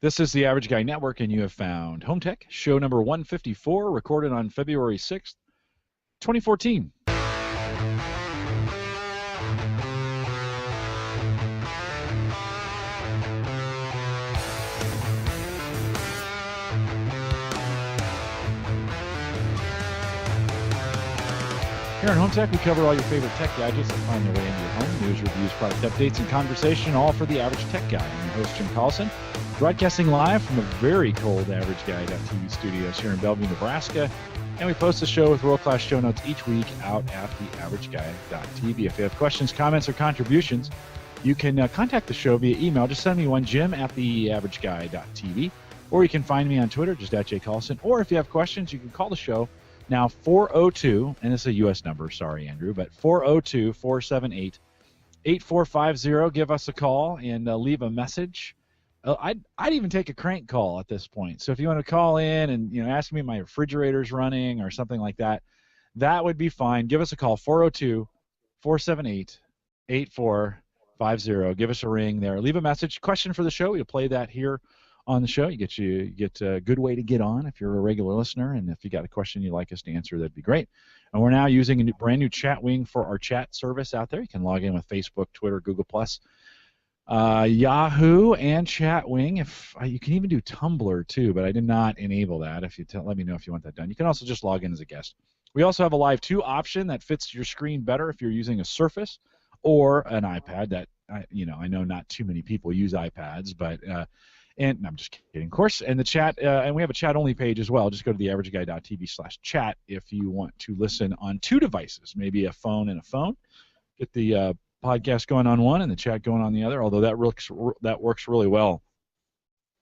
This is the Average Guy Network, and you have found Home Tech, show number 154, recorded on February 6th, 2014. Here on Home Tech, we cover all your favorite tech gadgets that find their way into your home. News, reviews, product updates, and conversation, all for the Average Tech Guy. I'm your host, Jim Collison, broadcasting live from the very cold AverageGuy.tv studios here in Bellevue, Nebraska. And we post the show with world-class show notes each week out at the AverageGuy.tv. If you have questions, comments, or contributions, you can contact the show via email. Just send me one, Jim at the AverageGuy.tv. Or you can find me on Twitter, just at @JCollison. Or if you have questions, you can call the show now, 402, and it's a U.S. number, sorry, Andrew, but 402-478-8450. Give us a call and leave a message. I'd even take a crank call at this point. So if you want to call in and ask me if my refrigerator's running or something like that, that would be fine. Give us a call, 402-478-8450. Give us a ring there. Leave a message, question for the show. We'll play that here on the show. You get a good way to get on if you're a regular listener, and if you got a question you'd like us to answer, that'd be great. And we're now using a brand new chat wing for our chat service out there. You can log in with Facebook, Twitter, Google+, Yahoo, and Chatwing. If you can even do Tumblr too, but I did not enable that. If you let me know if you want that done. You can also just log in as a guest. We also have a Live 2 option that fits your screen better if you're using a Surface or an iPad. That I know not too many people use iPads, but and no, I'm just kidding, of course. And the chat, and we have a chat-only page as well. Just go to the AverageGuy.tv/chat if you want to listen on two devices, maybe a phone and a phone. Get the podcast going on one and the chat going on the other. Although that works really well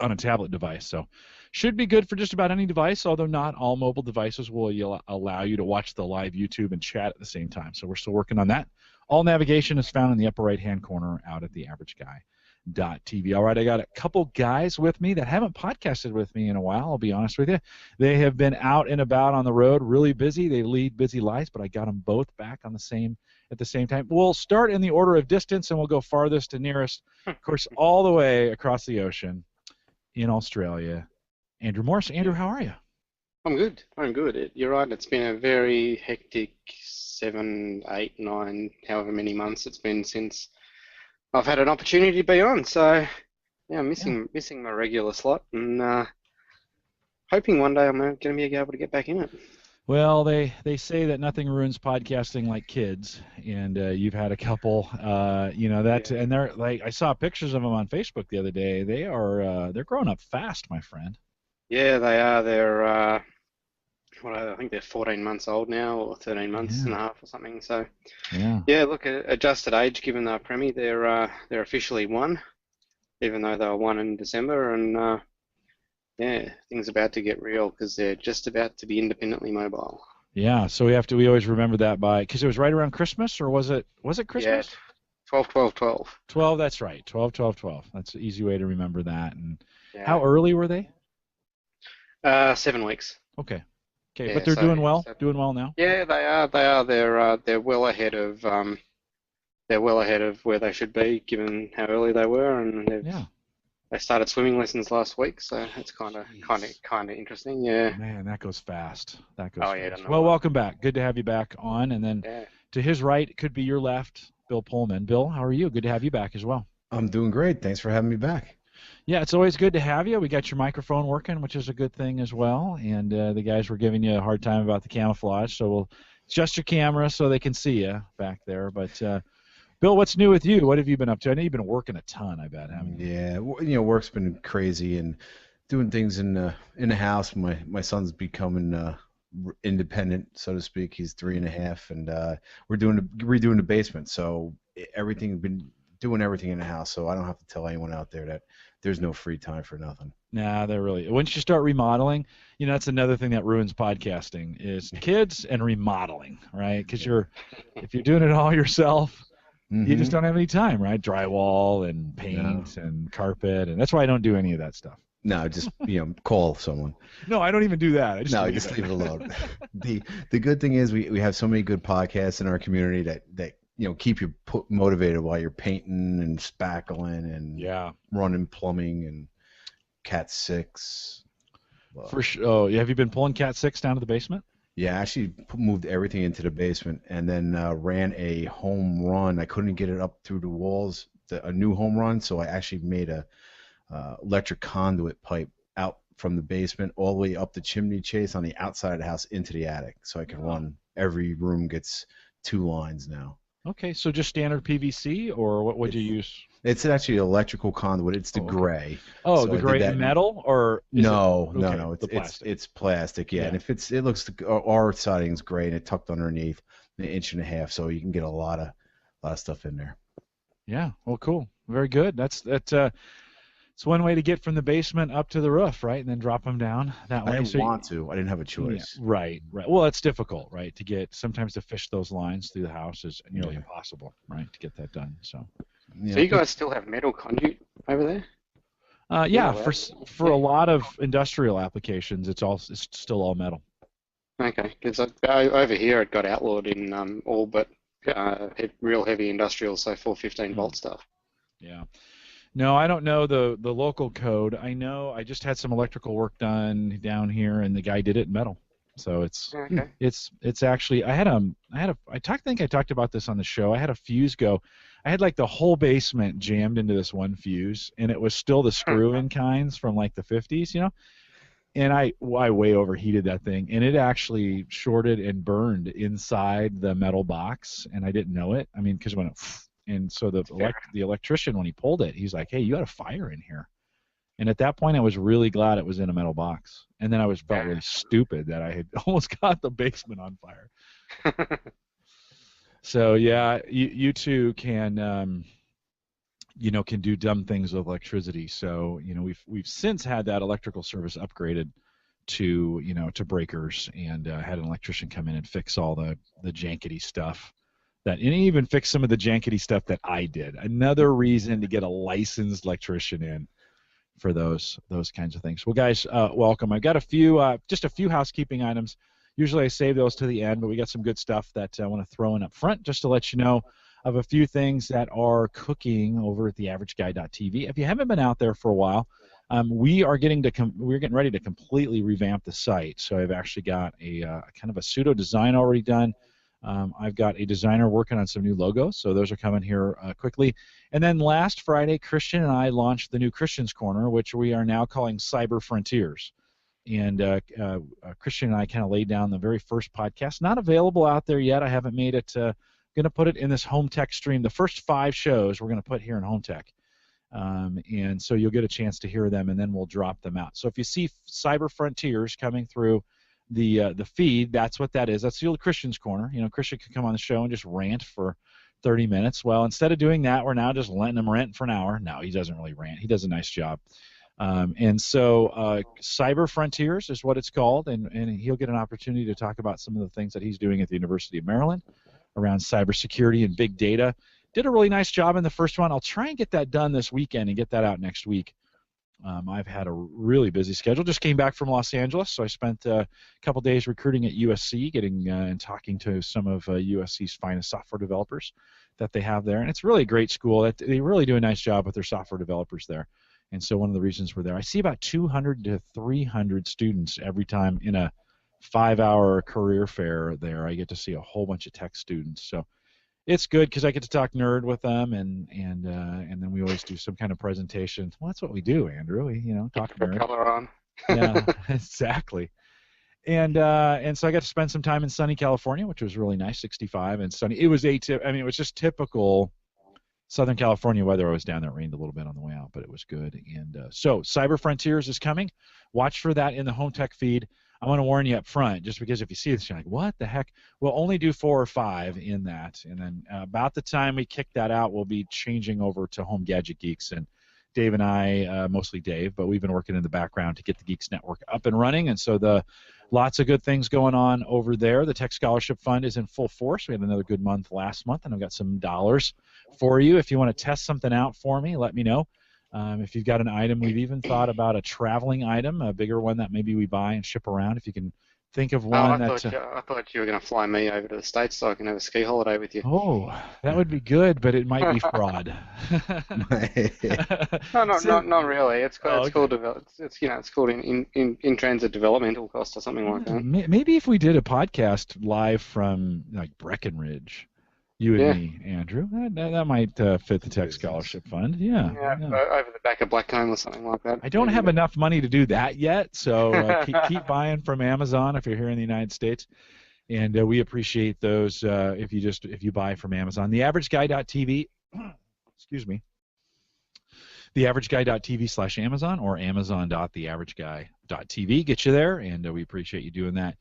on a tablet device, so should be good for just about any device. Although not all mobile devices will allow you to watch the live YouTube and chat at the same time. So we're still working on that. All navigation is found in the upper right-hand corner out at the AverageGuy.tv. All right, I got a couple guys with me that haven't podcasted with me in a while, I'll be honest with you. They have been out and about on the road, really busy. They lead busy lives, but I got them both back at the same time. We'll start in the order of distance, and we'll go farthest to nearest, of course, all the way across the ocean in Australia. Andrew Morris. Andrew, how are you? I'm good. You're right, it's been a very hectic 7, 8, 9, however many months it's been since I've had an opportunity to be on, so yeah, missing my regular slot, and hoping one day I'm going to be able to get back in it. Well, they say that nothing ruins podcasting like kids, and you've had a couple, and they're like, I saw pictures of them on Facebook the other day. They're growing up fast, my friend. Yeah, they are. They're I think they're 14 months old now, or 13 months and a half or something. So, yeah, look, adjusted age given their premie, they're officially 1, even though they were 1 in December, and things are about to get real because they're just about to be independently mobile. Yeah, so we always remember that because it was right around Christmas, or was it Christmas? Yeah, 12/12/12. 12, that's right, 12/12/12. That's an easy way to remember that. And how early were they? 7 weeks. Okay. Okay, but they're doing well now. Yeah, they are. They're well ahead of where they should be, given how early they were, and they started swimming lessons last week, so it's kind of interesting. Yeah. Man, that goes fast. Fast. Yeah. Well, welcome back. Good to have you back on, and then to his right, it could be your left, Bill Paulmenn. Bill, how are you? Good to have you back as well. I'm doing great. Thanks for having me back. Yeah, it's always good to have you. We got your microphone working, which is a good thing as well. And the guys were giving you a hard time about the camouflage, so we'll adjust your camera so they can see you back there. But Bill, what's new with you? What have you been up to? I know you've been working a ton, I bet, haven't you? Yeah, work's been crazy and doing things in the house. My son's becoming independent, so to speak. He's 3.5, and we're redoing the basement. So been doing everything in the house, so I don't have to tell anyone out there that there's no free time for nothing. Nah, they're really. Once you start remodeling, that's another thing that ruins podcasting is kids and remodeling, right? Because if you're doing it all yourself, you just don't have any time, right? Drywall and paint and carpet, and that's why I don't do any of that stuff. No, just call someone. No, I don't even do that. I just leave it alone. The good thing is we have so many good podcasts in our community that keep you motivated while you're painting and spackling and running plumbing, and Cat 6. For sure. Oh, have you been pulling Cat 6 down to the basement? Yeah, I actually moved everything into the basement and then ran a home run. I couldn't get it up through the walls, a new home run, so I actually made a electric conduit pipe out from the basement all the way up the chimney chase on the outside of the house into the attic, so I can run. Every room gets 2 lines now. Okay, so just standard PVC, or what would you use? It's actually electrical conduit. It's the gray. Oh, so the gray metal, or no, it's plastic. It's plastic, yeah. And if it looks, our siding's gray and it tucked underneath 1.5 inches, so you can get a lot of stuff in there. Yeah, well, cool, very good. It's one way to get from the basement up to the roof, right, and then drop them down that way. I didn't want to. I didn't have a choice. Yeah, right. Well, it's difficult, right, sometimes to fish those lines through the house is nearly impossible, right, to get that done. So you guys still have metal conduit over there? Yeah, for a lot of industrial applications, it's still all metal. Okay, because over here it got outlawed in all but real heavy industrial, so 415 volt stuff. Yeah. No, I don't know the local code. I know I just had some electrical work done down here, and the guy did it in metal. So it's actually I think I talked about this on the show. I had a fuse go. I had like the whole basement jammed into this one fuse, and it was still the screw-in kinds from like the 50s, you know. And I way overheated that thing, and it actually shorted and burned inside the metal box, and I didn't know it. I mean, because when it and so the electrician, when he pulled it, he's like, "Hey, you got a fire in here." And at that point, I was really glad it was in a metal box. And then I felt really stupid that I had almost got the basement on fire. So yeah, you two can can do dumb things with electricity. So we've since had that electrical service upgraded to breakers, and had an electrician come in and fix all the jankety stuff. And even fix some of the jankety stuff that I did. Another reason to get a licensed electrician in for those kinds of things. Well, guys, welcome. I've got just a few housekeeping items. Usually I save those to the end, but we got some good stuff that I want to throw in up front just to let you know of a few things that are cooking over at theaverageguy.tv. If you haven't been out there for a while, we're getting ready to completely revamp the site. So I've actually got a kind of a pseudo design already done. I've got a designer working on some new logos, so those are coming here quickly. And then last Friday, Christian and I launched the new Christian's Corner, which we are now calling Cyber Frontiers. And Christian and I kind of laid down the very first podcast. Not available out there yet. I haven't made it. Going to put it in this Home Tech stream. The first 5 shows we're going to put here in Home Tech. And so you'll get a chance to hear them, and then we'll drop them out. So if you see Cyber Frontiers coming through the feed, that's what that is. That's the old Christian's Corner. Christian could come on the show and just rant for 30 minutes. Well, instead of doing that, we're now just letting him rant for an hour. No, he doesn't really rant. He does a nice job. And so Cyber Frontiers is what it's called, and he'll get an opportunity to talk about some of the things that he's doing at the University of Maryland around cybersecurity and big data. Did a really nice job in the first one. I'll try and get that done this weekend and get that out next week. I've had a really busy schedule. Just came back from Los Angeles, so I spent a couple days recruiting at USC, getting and talking to some of USC's finest software developers that they have there. And it's really a great school. They really do a nice job with their software developers there. And so one of the reasons we're there, I see about 200 to 300 students every time in a 5-hour career fair there. I get to see a whole bunch of tech students. So it's good because I get to talk nerd with them, and then we always do some kind of presentation. Well, that's what we do, Andrew. We talk nerd. Color on. Yeah, exactly. And so I got to spend some time in sunny California, which was really nice, 65 and sunny. It was it was just typical Southern California weather. I was down there. It rained a little bit on the way out, but it was good. And so Cyber Frontiers is coming. Watch for that in the Home Tech feed. I want to warn you up front, just because if you see this, you're like, what the heck? We'll only do 4 or 5 in that. And then about the time we kick that out, we'll be changing over to Home Gadget Geeks. And Dave and I, mostly Dave, but we've been working in the background to get the Geeks Network up and running. And so lots of good things going on over there. The Tech Scholarship Fund is in full force. We had another good month last month, and I've got some dollars for you. If you want to test something out for me, let me know. If you've got an item, we've even thought about a traveling item, a bigger one that maybe we buy and ship around. If you can think of Oh, one I thought you were going to fly me over to the States so I can have a ski holiday with you. Oh, that would be good, but it might be fraud. No, So, not really. It's oh, okay. called it's called in transit developmental cost or something like that. Maybe if we did a podcast live from like Breckenridge, you and me, Andrew, that might fit the Tech Scholarship Fund. Yeah. Over the back of Blackcomb or something like that. I don't have enough money to do that yet, so keep buying from Amazon if you're here in the United States. And we appreciate those if you buy from Amazon. TheAverageGuy.tv, excuse me, TheAverageGuy.tv/Amazon or Amazon.TheAverageGuy.tv get you there, and we appreciate you doing that.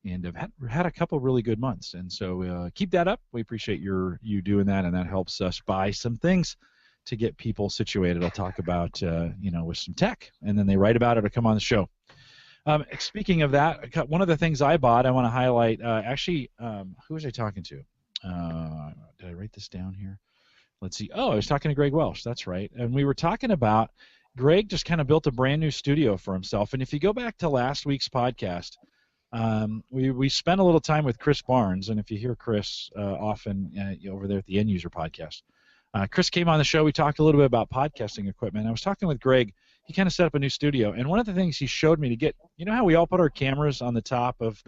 And I've had a couple really good months, and so keep that up. We appreciate you doing that, and that helps us buy some things to get people situated. I'll talk about with some tech, and then they write about it or come on the show. Speaking of that, one of the things I bought, I want to highlight. Who was I talking to? Did I write this down here? Let's see. Oh, I was talking to Greg Welsh. That's right. And we were talking about Greg just kind of built a brand new studio for himself. And if you go back to last week's podcast, we spent a little time with Chris Barnes. And if you hear Chris often over there at the End User Podcast, Chris came on the show. We talked a little bit about podcasting equipment. I was talking with Greg. He kind of set up a new studio, and one of the things he showed me to get, how we all put our cameras on the top of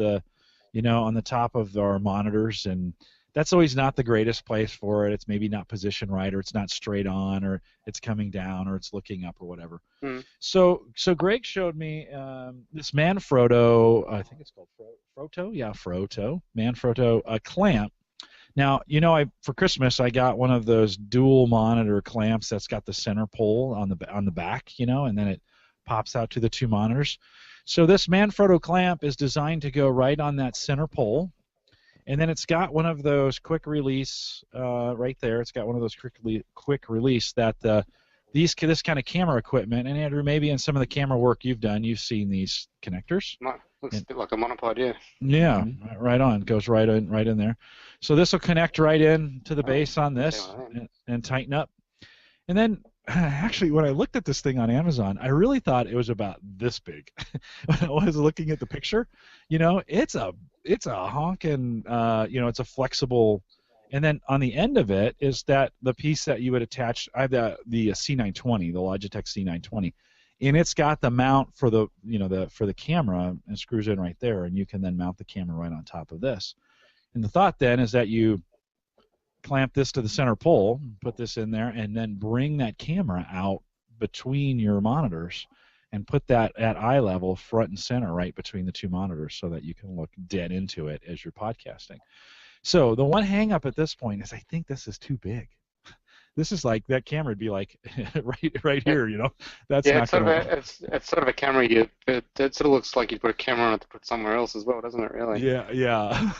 our monitors, and that's always not the greatest place for it. It's maybe not positioned right, or it's not straight on, or it's coming down, or it's looking up, or whatever. So Greg showed me this Manfrotto, I think it's called Frotto, Manfrotto clamp. Now, for Christmas I got one of those dual monitor clamps that's got the center pole on the back, and then it pops out to the two monitors. So this Manfrotto clamp is designed to go right on that center pole, and then it's got one of those quick release right there. It's got one of those quick release that this kind of camera equipment, and Andrew, maybe in some of the camera work you've done, you've seen these connectors. Looks a bit like a monopod, yeah. Yeah, right on. Goes right in there. So this will connect right in to the base on this and tighten up. And then, actually, when I looked at this thing on Amazon, I really thought it was about this big. When I was looking at the picture, it's a honking, it's a flexible. And then on the end of it is that the piece that you would attach. I have the C920, the Logitech C920. And it's got the mount for the for the camera, and screws in right there, and you can then mount the camera right on top of this. And the thought then is that you clamp this to the center pole, put this in there, and then bring that camera out between your monitors and put that at eye level, front and center, right between the two monitors, so that you can look dead into it as you're podcasting. So the one hang up at this point is I think this is too big. This is like, that camera would be like right here, That's not it's sort of a camera. It sort of looks like you put a camera on it to put somewhere else as well, doesn't it? Really? Yeah.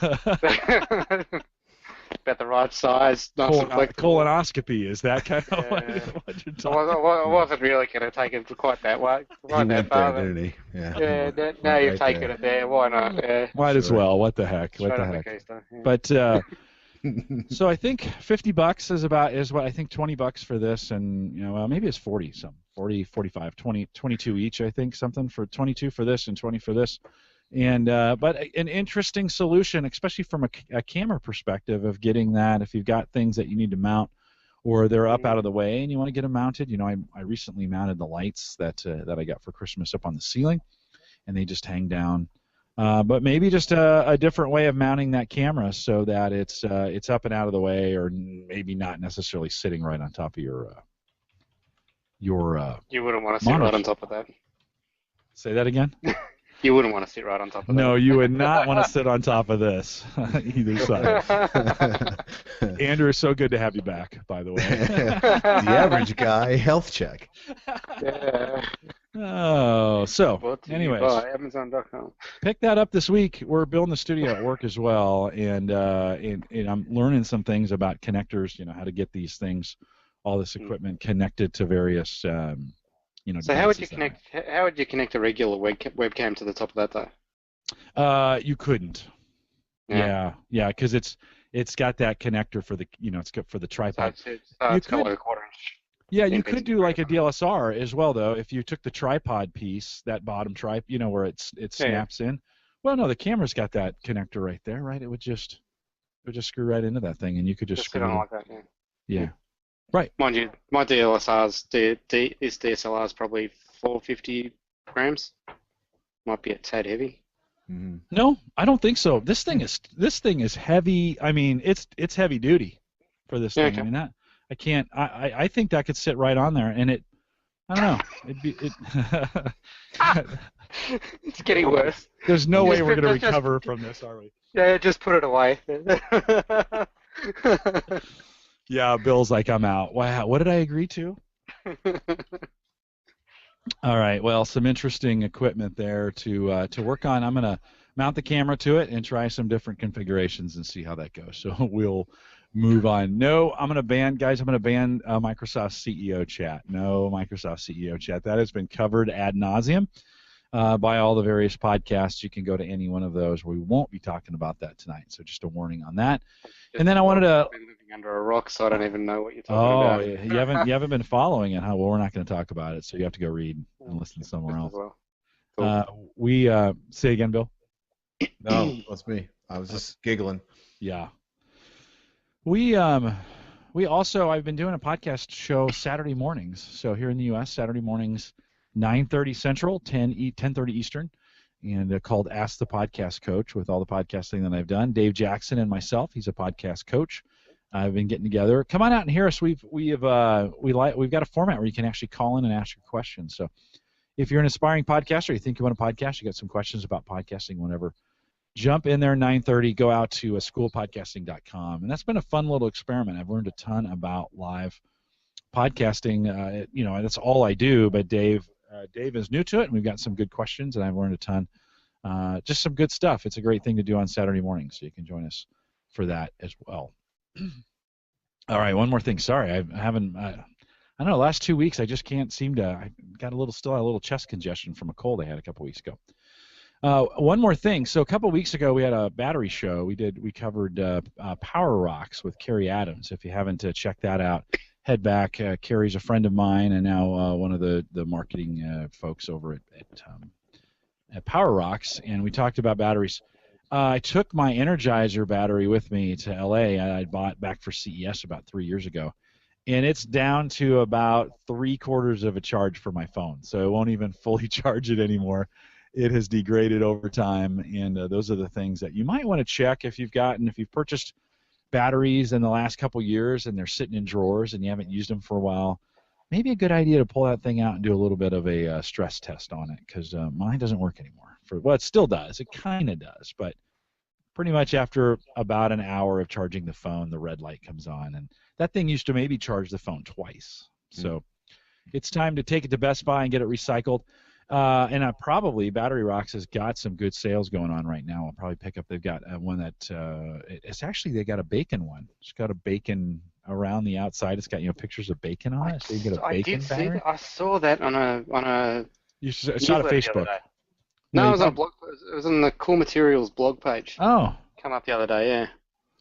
About the right size. Colonoscopy, is that kind of what you're talking about? I wasn't really going to take it quite that way. He went there, didn't he? Yeah. Now you've taken it there. Why not? Yeah. Might as well. What the heck? But so I think $50 is what I think. $20 for this, and maybe it's 40 something, 40, 45, 20, 22 each. I think something for 22 for this and 20 for this, and but an interesting solution, especially from a camera perspective, of getting that if you've got things that you need to mount or they're up out of the way and you want to get them mounted. I recently mounted the lights that I got for Christmas up on the ceiling, and they just hang down. But maybe just a different way of mounting that camera so that it's up and out of the way, or maybe not necessarily sitting right on top of your You wouldn't want to sit right on top of that. Say that again? You wouldn't want to sit right on top of that. No, you would not want to sit on top of this, either side. Andrew, so good to have you back, by the way. The Average Guy health check. Yeah. Oh, so anyways, Amazon.com. Pick that up this week. We're building the studio at work as well, and I'm learning some things about connectors. How to get these things, all this equipment connected to various. So how would you connect? How would you connect a regular webcam to the top of that though? You couldn't. Yeah, because it's got that connector for the it's got for the tripod. So it's got like a quarter-inch. Yeah, you could do like a DSLR as well, though. If you took the tripod piece, that bottom where it snaps in, Well, no, the camera's got that connector right there, right? It would just screw right into that thing, and you could just sit on like that. Yeah. Yeah. Right. Mind you, my DSLR's probably 450 grams. Might be a tad heavy. Mm-hmm. No, I don't think so. This thing is heavy. I mean, it's heavy duty for this thing. Okay. I mean, I think that could sit right on there, and it. I don't know. It's getting worse. There's no way we're going to recover from this, are we? Yeah, just put it away. Yeah, Bill's like, I'm out. Wow, what did I agree to? All right, well, some interesting equipment there to work on. I'm going to mount the camera to it and try some different configurations and see how that goes. So we'll move on. No, I'm going to ban Microsoft CEO chat. No Microsoft CEO chat. That has been covered ad nauseum by all the various podcasts. You can go to any one of those. We won't be talking about that tonight, so just a warning on that. And then I wanted to. I've been living under a rock, so I don't even know what you're talking about. Oh, you haven't been following it, huh? Well, we're not going to talk about it, so you have to go read and listen somewhere else. Well. Cool. We say again, Bill. No, that's me. I was just giggling. Yeah. We also, I've been doing a podcast show Saturday mornings. So here in the U.S., Saturday mornings, 9:30 Central, 10:30 Eastern, and called Ask the Podcast Coach with all the podcasting that I've done. Dave Jackson and myself. He's a podcast coach. I've been getting together. Come on out and hear us. We've got a format where you can actually call in and ask your questions. So if you're an aspiring podcaster, you think you want a podcast, you got some questions about podcasting, whatever, jump in there 9:30. Go out to schoolpodcasting.com, and that's been a fun little experiment. I've learned a ton about live podcasting. That's all I do. But Dave is new to it, and we've got some good questions, and I've learned a ton. Just some good stuff. It's a great thing to do on Saturday morning, so you can join us for that as well. All right, one more thing. Sorry, I don't know. Last 2 weeks, I just can't seem to. I got a little chest congestion from a cold I had a couple weeks ago. One more thing. So a couple weeks ago, we had a battery show. We covered Power Rocks with Carrie Adams. If you haven't checked that out, head back. Carrie's a friend of mine and now one of the marketing folks over at Power Rocks, and we talked about batteries. I took my Energizer battery with me to LA. I bought back for CES about 3 years ago, and it's down to about 3/4 of a charge for my phone, so it won't even fully charge it anymore. It has degraded over time, and those are the things that you might want to check if you've purchased batteries in the last couple years and they're sitting in drawers and you haven't used them for a while. Maybe a good idea to pull that thing out and do a little bit of a stress test on it, because mine doesn't work anymore. Well, it still does. It kind of does, but pretty much after about an hour of charging the phone, the red light comes on, and that thing used to maybe charge the phone twice. So it's time to take it to Best Buy and get it recycled. And probably Battery Rocks has got some good sales going on right now. I'll probably pick up. They've got one that it's actually, they got a bacon one. It's got a bacon around the outside. It's got pictures of bacon on it, so you get a bacon battery. See that. I saw that on a. It's not a Facebook. No, it was on blog. It was on the Cool Materials blog page. Oh. Come up the other day,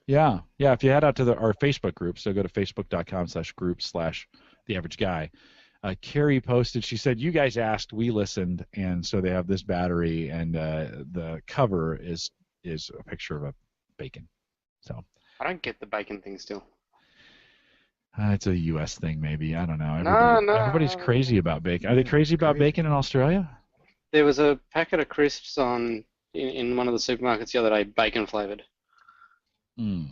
yeah. Yeah. If you head out to our Facebook group, so go to facebook.com/group/theaverageguy. Carrie posted. She said, "You guys asked, we listened, and so they have this battery, and the cover is a picture of a bacon." So. I don't get the bacon thing still. It's a U.S. thing, maybe. I don't know. Everybody's No. crazy about bacon. Are they crazy about bacon in Australia? There was a packet of crisps in one of the supermarkets the other day, bacon flavored. I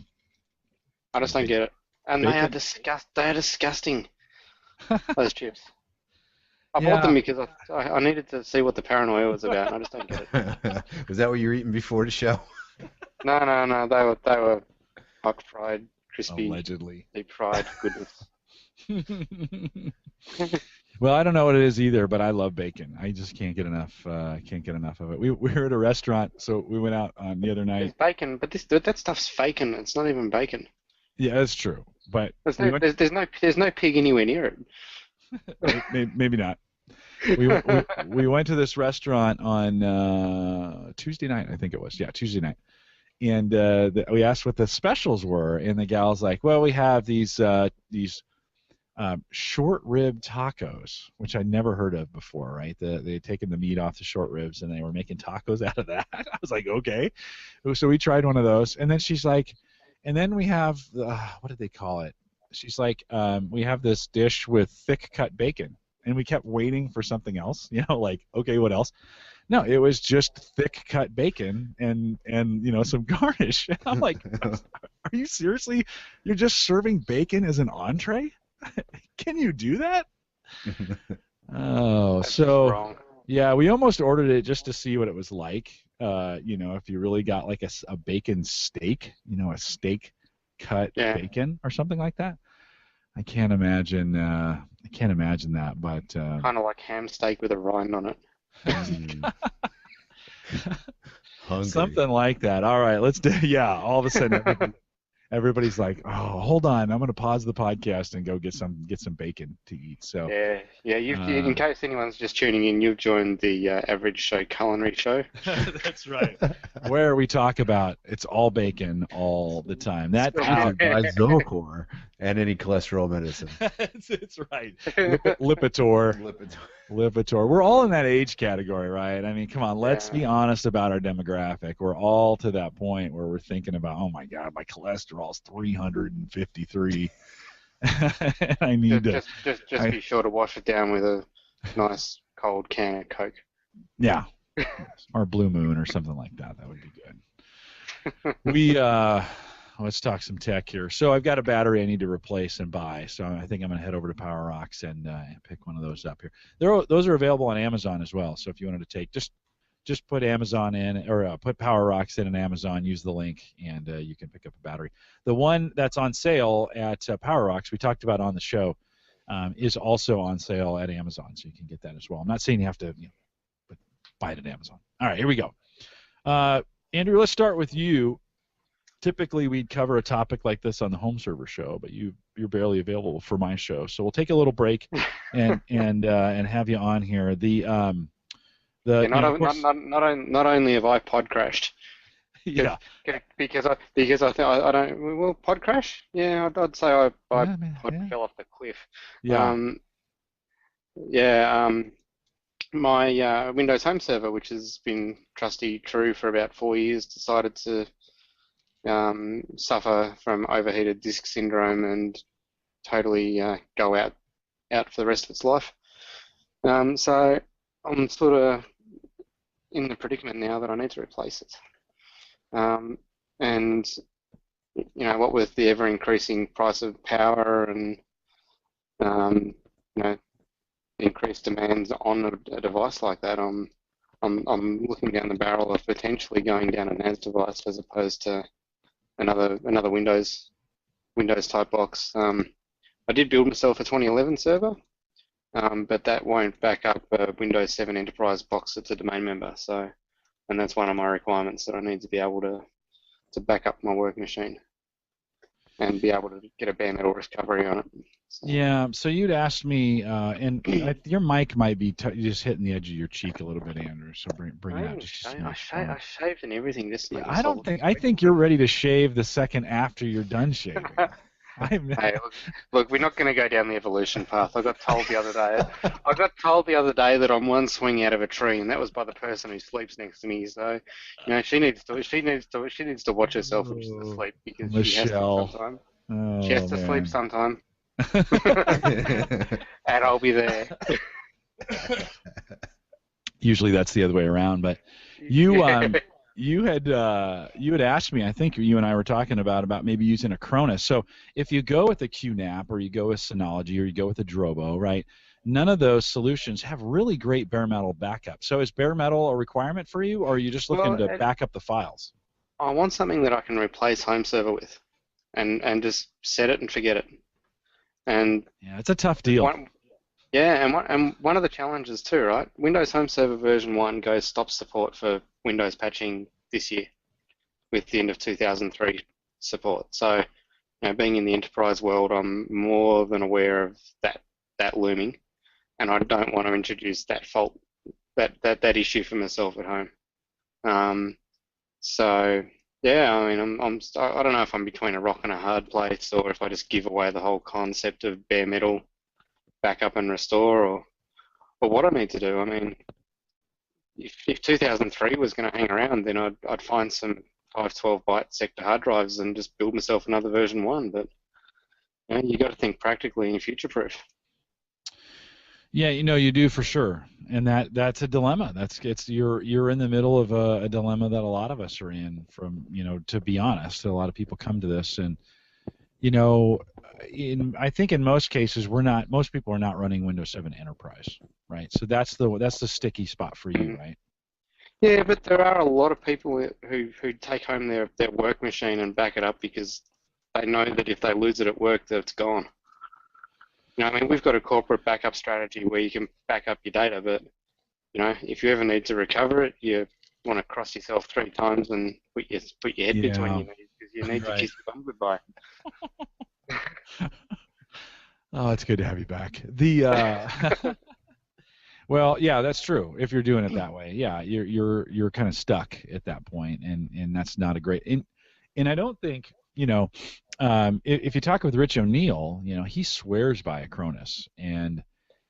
just don't get it. And they are disgusting. Those chips. I bought them because I needed to see what the paranoia was about, and I just don't get it. Was that what you were eating before the show? No. They were hot fried, crispy, allegedly deep fried goodness. Well, I don't know what it is either, but I love bacon. I just can't get enough. Can't get enough of it. We were at a restaurant, so we went out on the other night. There's bacon, but that stuff's faking. It's not even bacon. Yeah, that's true. But there's no pig anywhere near it. Maybe not. We went to this restaurant on Tuesday night, I think it was. Yeah, Tuesday night. And we asked what the specials were, and the gal's like, "Well, we have these short rib tacos, which I never heard of before, right? They had taken the meat off the short ribs and they were making tacos out of that. I was like, okay. So we tried one of those, and then she's like, and then we have what did they call it? She's like, we have this dish with thick cut bacon, and we kept waiting for something else, like, okay, what else? No, it was just thick cut bacon and some garnish. And I'm like, are you seriously? You're just serving bacon as an entree? Can you do that? Oh, That's so wrong. yeah, we almost ordered it just to see what it was like. If you really got like a bacon steak, a steak cut bacon or something like that. I can't imagine that, but kind of like ham steak with a rind on it. Something like that. All right, let's do. Yeah, all of a sudden everybody's like, "Oh, hold on, I'm going to pause the podcast and go get some bacon to eat." So yeah. In case anyone's just tuning in, you've joined the Average Show culinary show. That's right. Where we talk about it's all bacon all the time. That powered by Zocor and any cholesterol medicine. That's right. Lipitor. We're all in that age category, right? I mean, come on, let's be honest about our demographic. We're all to that point where we're thinking about, oh my God, my cholesterol's 353. I need just be sure to wash it down with a nice cold can of Coke. Yeah, or Blue Moon or something like that. That would be good. Let's talk some tech here. So I've got a battery I need to replace and buy. So I think I'm going to head over to Power Rocks and pick one of those up here. Those are available on Amazon as well. So if you wanted to take, just put Amazon in, or put Power Rocks in Amazon, use the link, and you can pick up a battery. The one that's on sale at Power Rocks, we talked about on the show, is also on sale at Amazon. So you can get that as well. I'm not saying you have to but buy it at Amazon. All right, here we go. Andrew, let's start with you. Typically, we'd cover a topic like this on the home server show, but you're barely available for my show, so we'll take a little break and have you on here. Not only have I pod crashed, because I don't. Well, pod crash? Yeah, I'd say I fell off the cliff. My Windows Home Server, which has been trusty true for about 4 years, decided to suffer from overheated disk syndrome and totally go out for the rest of its life. So I'm sort of in the predicament now that I need to replace it. And what with the ever-increasing price of power and increased demands on a device like that, I'm looking down the barrel of potentially going down a NAS device as opposed to another Windows type box. I did build myself a 2011 server, but that won't back up a Windows 7 Enterprise box that's a domain member. So, and that's one of my requirements, that I need to be able to back up my work machine and be able to get a bare metal recovery on it. So. Yeah, so you'd asked me, and your mic might be just hitting the edge of your cheek a little bit, Andrew. So bring it out. I shaved and everything. I think you're ready to shave the second after you're done shaving. Hey, look, we're not going to go down the evolution path. I got told the other day that I'm one swing out of a tree, and that was by the person who sleeps next to me. So, she needs to watch herself when she's asleep, because she has to sometime. She has to sleep sometime. And I'll be there. Usually that's the other way around, but you had asked me, I think you and I were talking about maybe using a Cronus. So if you go with a QNAP, or you go with Synology, or you go with a Drobo, right? None of those solutions have really great bare metal backup. So is bare metal a requirement for you, or are you just looking to back up the files? I want something that I can replace home server with, and just set it and forget it. And yeah, it's a tough deal. And one of the challenges too, right? Windows Home Server version 1 stops support for Windows patching this year, with the end of 2003 support. So, being in the enterprise world, I'm more than aware of that looming, and I don't want to introduce that fault, that issue for myself at home. So Yeah, I mean, I don't know if I'm between a rock and a hard place, or if I just give away the whole concept of bare metal backup and restore, or what I need to do. I mean, if 2003 was going to hang around, then I'd find some 512 byte sector hard drives and just build myself another version one. But you got to think practically and future proof. Yeah, you do for sure, and that's a dilemma. You're in the middle of a dilemma that a lot of us are in. To be honest, a lot of people come to this, and I think in most cases most people are not running Windows 7 Enterprise, right? So that's the sticky spot for you, right? Yeah, but there are a lot of people who take home their work machine and back it up because they know that if they lose it at work, that it's gone. I mean, we've got a corporate backup strategy where you can back up your data, but if you ever need to recover it, you want to cross yourself 3 times and put your head between your knees because you need to kiss your bum goodbye. Oh, it's good to have you back. Well, yeah, that's true. If you're doing it that way, yeah, you're kind of stuck at that point, and that's not a great. And I don't think if you talk with Rich O'Neill, he swears by Acronis, and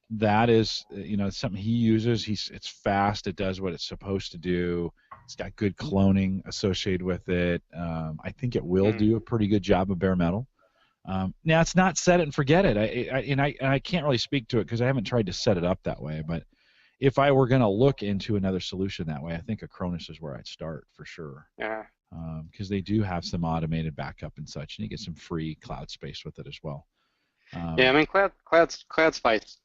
that is something he uses. It's fast. It does what it's supposed to do. It's got good cloning associated with it. I think it will do a pretty good job of bare metal. Now it's not set it and forget it. I can't really speak to it because I haven't tried to set it up that way. But if I were going to look into another solution that way, I think Acronis is where I'd start for sure. Yeah. Because they do have some automated backup and such, and you get some free cloud space with it as well. Yeah, I mean cloud space.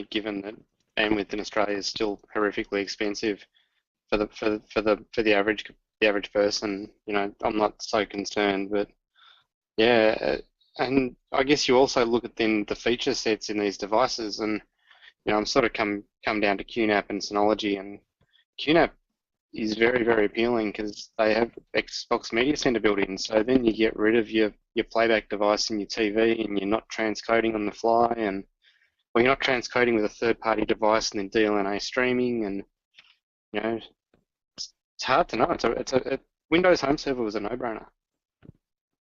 Given that bandwidth in Australia is still horrifically expensive for the average person, I'm not so concerned. But yeah, and I guess you also look at then the feature sets in these devices, and I'm sort of come down to QNAP and Synology, and QNAP is very, very appealing because they have Xbox Media Center built in. So then you get rid of your playback device and your TV, and you're not transcoding on the fly, and you're not transcoding with a third-party device and then DLNA streaming, and it's hard to know. Windows Home Server was a no-brainer.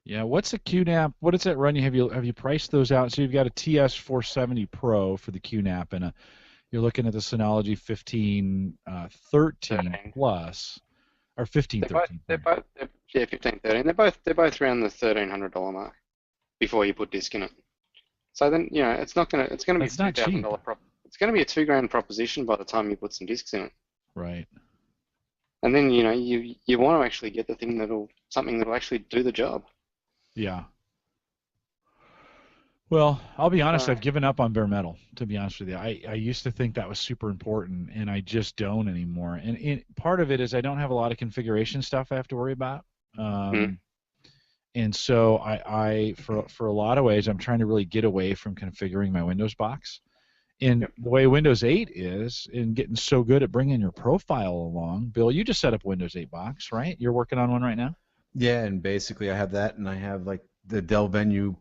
Yeah, what's a QNAP? What does that run you? Have you priced those out? So you've got a TS470 Pro for the QNAP, and you're looking at the Synology 1513 Plus, or 1513. They're both 1513. They're both around the $1,300 mark before you put disc in it. So then it's going to be a $2,000 It's going to be a $2,000 proposition by the time you put some discs in it. Right. And then you want to actually get the something that'll actually do the job. Yeah. Well, I'll be honest, I've given up on bare metal, to be honest with you. I used to think that was super important, and I just don't anymore. And part of it is I don't have a lot of configuration stuff I have to worry about. And so I for a lot of ways, I'm trying to really get away from configuring my Windows box. And the way Windows 8 is, and getting so good at bringing your profile along. Bill, you just set up Windows 8 box, right? You're working on one right now? Yeah, and basically I have that, and I have like the Dell Venue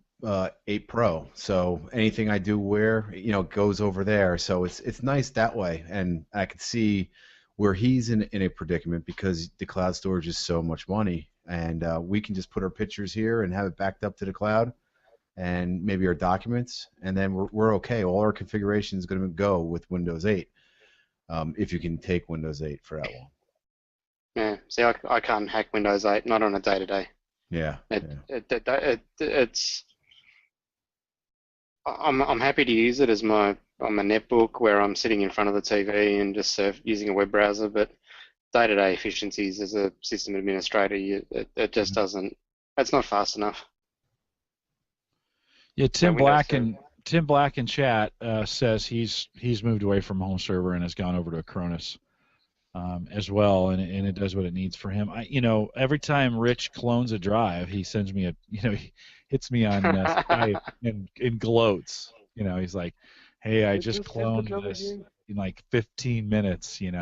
8 Pro. So anything I do goes over there. So it's nice that way, and I can see where he's in a predicament because the cloud storage is so much money, and we can just put our pictures here and have it backed up to the cloud, and maybe our documents, and then we're okay. All our configuration is going to go with Windows 8, if you can take Windows 8 for that long. Yeah, see, I can't hack Windows 8, not on a day-to-day. Yeah. I'm happy to use it as on my netbook where I'm sitting in front of the TV and just using a web browser, but day-to-day efficiencies as a system administrator, it just doesn't. It's not fast enough. Yeah, Tim Black in chat says he's moved away from home server and has gone over to Acronis as well, and it does what it needs for him. Every time Rich clones a drive, he sends me he hits me on Skype and gloats. He's like, "Hey, I just cloned this in like 15 minutes," and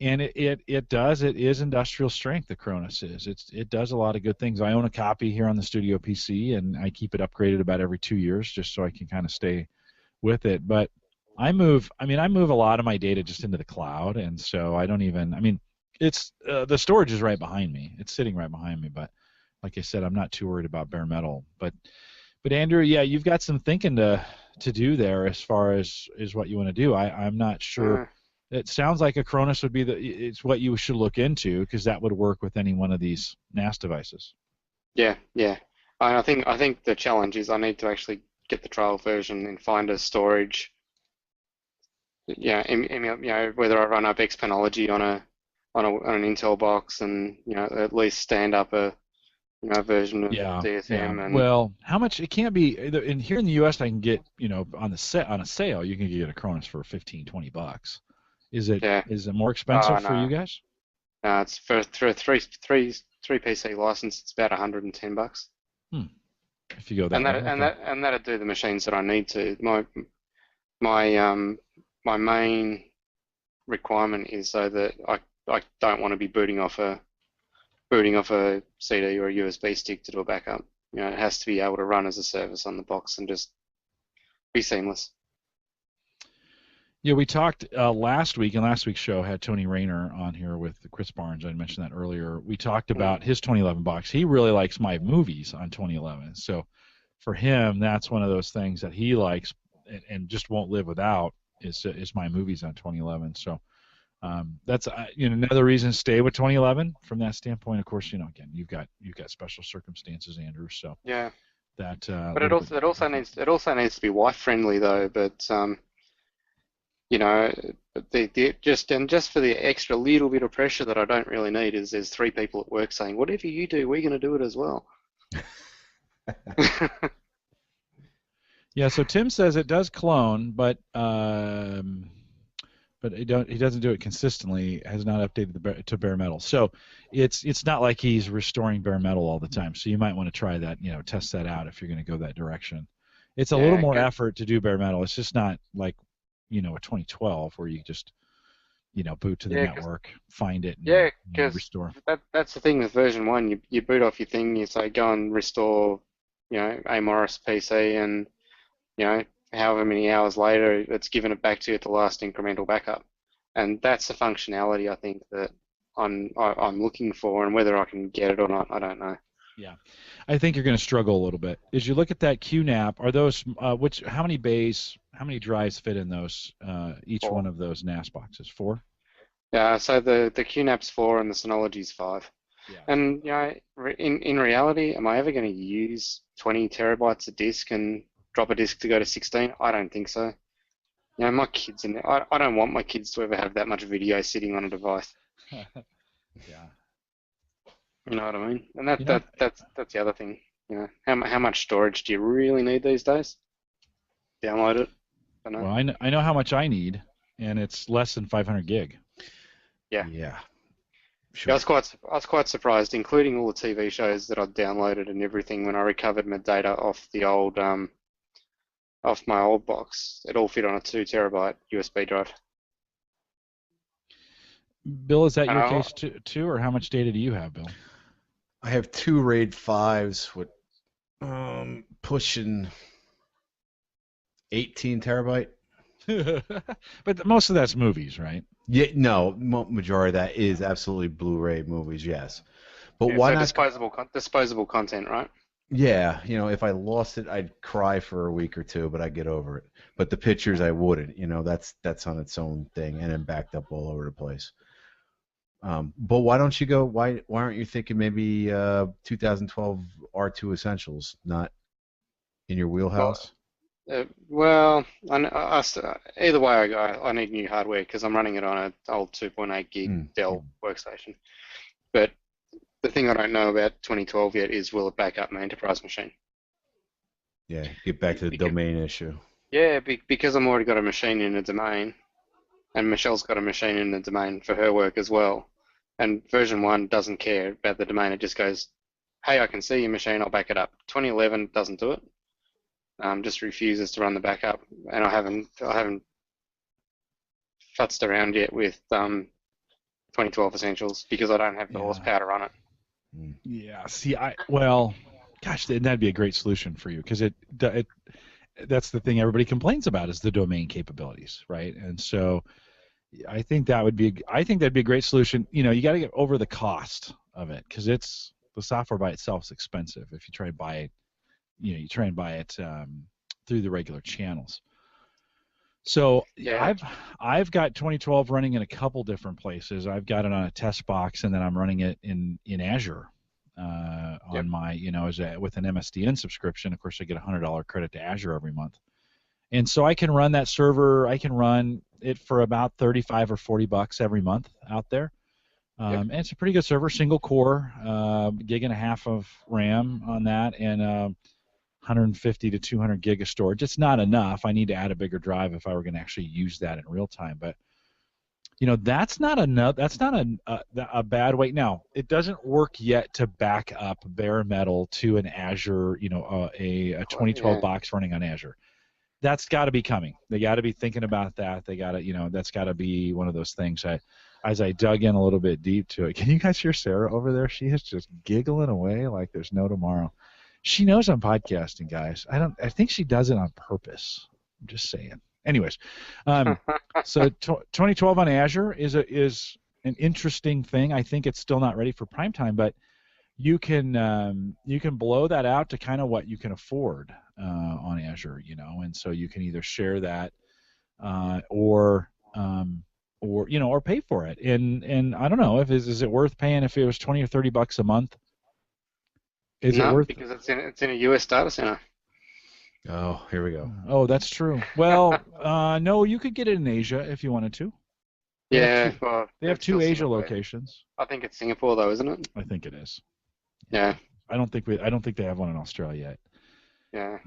it does. It is industrial strength. The Acronis is. It does a lot of good things. I own a copy here on the studio PC, and I keep it upgraded about every 2 years just so I can kind of stay with it. But I move a lot of my data just into the cloud, and so I don't even. It's the storage is right behind me. It's sitting right behind me, but like I said, I'm not too worried about bare metal. But Andrew, yeah, you've got some thinking to do there as far as what you want to do. I'm not sure. It sounds like a Cronus would be it's what you should look into, because that would work with any one of these NAS devices. Yeah. I think the challenge is I need to actually get the trial version and find a storage. Yeah, whether I run up Xpanology on an Intel box, and at least stand up a version of DSM. Yeah. And well, how much? It can't be. In here in the U.S., I can get on a sale, you can get a Cronus for $15-$20. Is it more expensive for you guys? It's for a three PC license. It's about $110. If you go that way. And that'd do the machines that I need to. My main requirement is so that I don't want to be booting off a CD or a USB stick to do a backup. It has to be able to run as a service on the box and just be seamless. Yeah, we talked last week, and last week's show had Tony Rayner on here with Chris Barnes. I mentioned that earlier. We talked about his 2011 box. He really likes my movies on 2011. So for him, that's one of those things that he likes and just won't live without is my movies on 2011. So that's another reason to stay with 2011 from that standpoint. Of course, again, you've got special circumstances, Andrew. So yeah, that. But it also needs to be wife friendly though. But just for the extra little bit of pressure that I don't really need is there's 3 people at work saying, whatever you do, we're going to do it as well. Yeah, so Tim says it does clone, but he doesn't do it consistently. Has not updated to bare metal. So it's not like he's restoring bare metal all the time. So you might want to try that, test that out if you're going to go that direction. It's a little more effort to do bare metal. It's just not like a 2012 where you just boot to the network, find it, and restore. That's the thing with version 1. You boot off your thing, you say go and restore a Morris PC, and however many hours later it's given it back to you at the last incremental backup. And that's the functionality I think that I'm looking for, and whether I can get it or not, I don't know. Yeah, I think you're going to struggle a little bit. As you look at that QNAP, are those how many bays, how many drives fit in those each 4. one of those NAS boxes? 4? Yeah, so the QNAP's 4 and the Synology's 5. Yeah. And in reality, am I ever going to use 20 terabytes of disk and drop a disk to go to 16? I don't think so. My kids in there. I don't want my kids to ever have that much video sitting on a device. Yeah. You know what I mean? And that's the other thing. How much storage do you really need these days? Download it. I don't know. Well, I know how much I need, and it's less than 500 gig. Yeah. Yeah. Sure. Yeah, I was quite surprised, including all the TV shows that I'd downloaded and everything. When I recovered my data off the old off my old box, it all fit on a 2 terabyte USB drive. Bill, is that your case too, or how much data do you have, Bill? I have 2 RAID 5s with pushing 18 terabyte. But most of that's movies, right? Yeah, no, majority of that is absolutely Blu-ray movies, yes. But why not disposable content, right? Yeah, if I lost it, I'd cry for a week or 2, but I'd get over it. But the pictures, I wouldn't. That's on its own thing, and then backed up all over the place. But why don't you go? Why aren't you thinking maybe 2012 R2 Essentials, not in your wheelhouse? Either way I need new hardware because I'm running it on an old 2.8 gig Dell workstation. But the thing I don't know about 2012 yet is will it back up my enterprise machine? Yeah, get back to the domain issue. Yeah, because I'm already got a machine in a domain, and Michelle's got a machine in the domain for her work as well. And version 1 doesn't care about the domain. It just goes, hey, I can see your machine, I'll back it up. 2011 doesn't do it. Just refuses to run the backup, and I haven't futzed around yet with 2012 Essentials because I don't have the horsepower to run it. Yeah, see, gosh, that'd be a great solution for you because that's the thing everybody complains about is the domain capabilities, right? And so I think that'd be a great solution. You know, you got to get over the cost of it because the software by itself is expensive. If you try and buy it, you try and buy it through the regular channels. So Yeah. I've got 2012 running in a couple different places. I've got it on a test box, and then I'm running it in Azure on my, with an MSDN subscription. Of course, I get a $100 credit to Azure every month, and so I can run that server. I can run it for about 35 or 40 bucks every month out there. And it's a pretty good server, single core, gig and a half of RAM on that, and 150 to 200 gig of storage. It's not enough. I need to add a bigger drive if I were going to actually use that in real time. But that's not enough. That's not a bad way. Now, it doesn't work yet to back up bare metal to an Azure, a 2012 box running on Azure. That's got to be coming. They got to be thinking about that. They got to, that's got to be one of those things. As I dug in a little bit deep to it, can you guys hear Sarah over there? She is just giggling away like there's no tomorrow. She knows I'm podcasting, guys. I think she does it on purpose. I'm just saying. Anyways, so 2012 on Azure is an interesting thing. I think it's still not ready for prime time, but you can blow that out to kind of what you can afford on Azure, and so you can either share that or pay for it. And I don't know is it worth paying if it was 20 or 30 bucks a month? Is it worth? Because it's in a US data center. Oh, here we go. Oh, that's true. Well, no, you could get it in Asia if you wanted to. They have two Asia locations. I think it's Singapore though, isn't it? I think it is. Yeah. I don't think they have one in Australia yet. Yeah.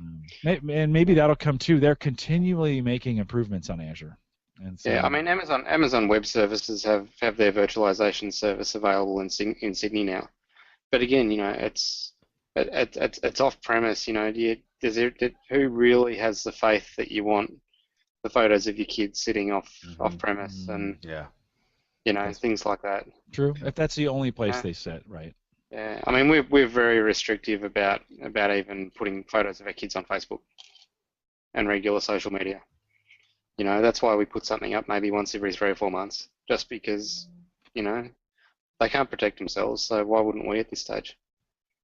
And maybe that'll come too. They're continually making improvements on Azure. And so, yeah, I mean Amazon Web Services have their virtualization service available in Sydney now. But again, it's off premise. Who really has the faith that you want the photos of your kids sitting off premise and things like that. True. If that's the only place they sit, right? Yeah, I mean we're very restrictive about even putting photos of our kids on Facebook and regular social media. That's why we put something up maybe once every 3 or 4 months, just because they can't protect themselves. So why wouldn't we at this stage?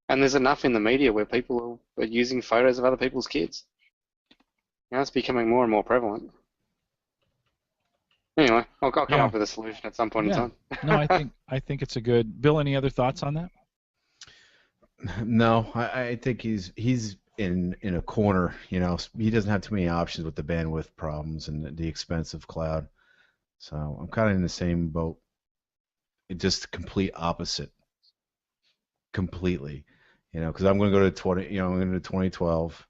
And there's enough in the media where people are using photos of other people's kids. It's becoming more and more prevalent. Anyway, I'll come up with a solution at some point in time. No, I think it's a good. Bill, any other thoughts on that? No, I think he's in a corner. He doesn't have too many options with the bandwidth problems and the expensive cloud. So I'm kind of in the same boat. It's just the complete opposite. Completely, because I'm going to go to I'm going to 2012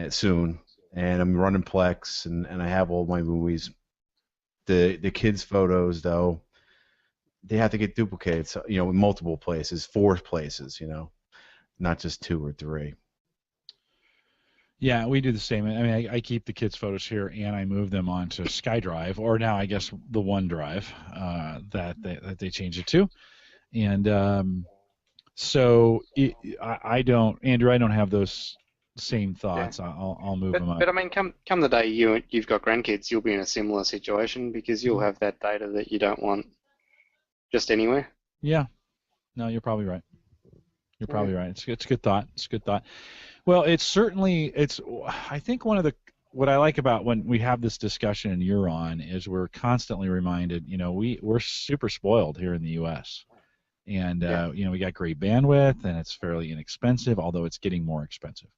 soon, and I'm running Plex, and I have all my movies. The kids' photos though, they have to get duplicated, so, in multiple places, 4 places, not just 2 or 3. Yeah, we do the same. I mean, I keep the kids' photos here, and I move them onto SkyDrive, or now I guess the OneDrive that they changed it to, and so I don't, Andrew. I don't have those same thoughts. Yeah. I'll move them up. But I mean, come the day you've got grandkids, you'll be in a similar situation because you'll have that data that you don't want just anywhere. Yeah. No, you're probably right. You're probably right. It's a good thought. It's a good thought. Well, I think what I like about when we have this discussion and you're on is we're constantly reminded, we're super spoiled here in the U.S. And, we got great bandwidth and it's fairly inexpensive, although it's getting more expensive.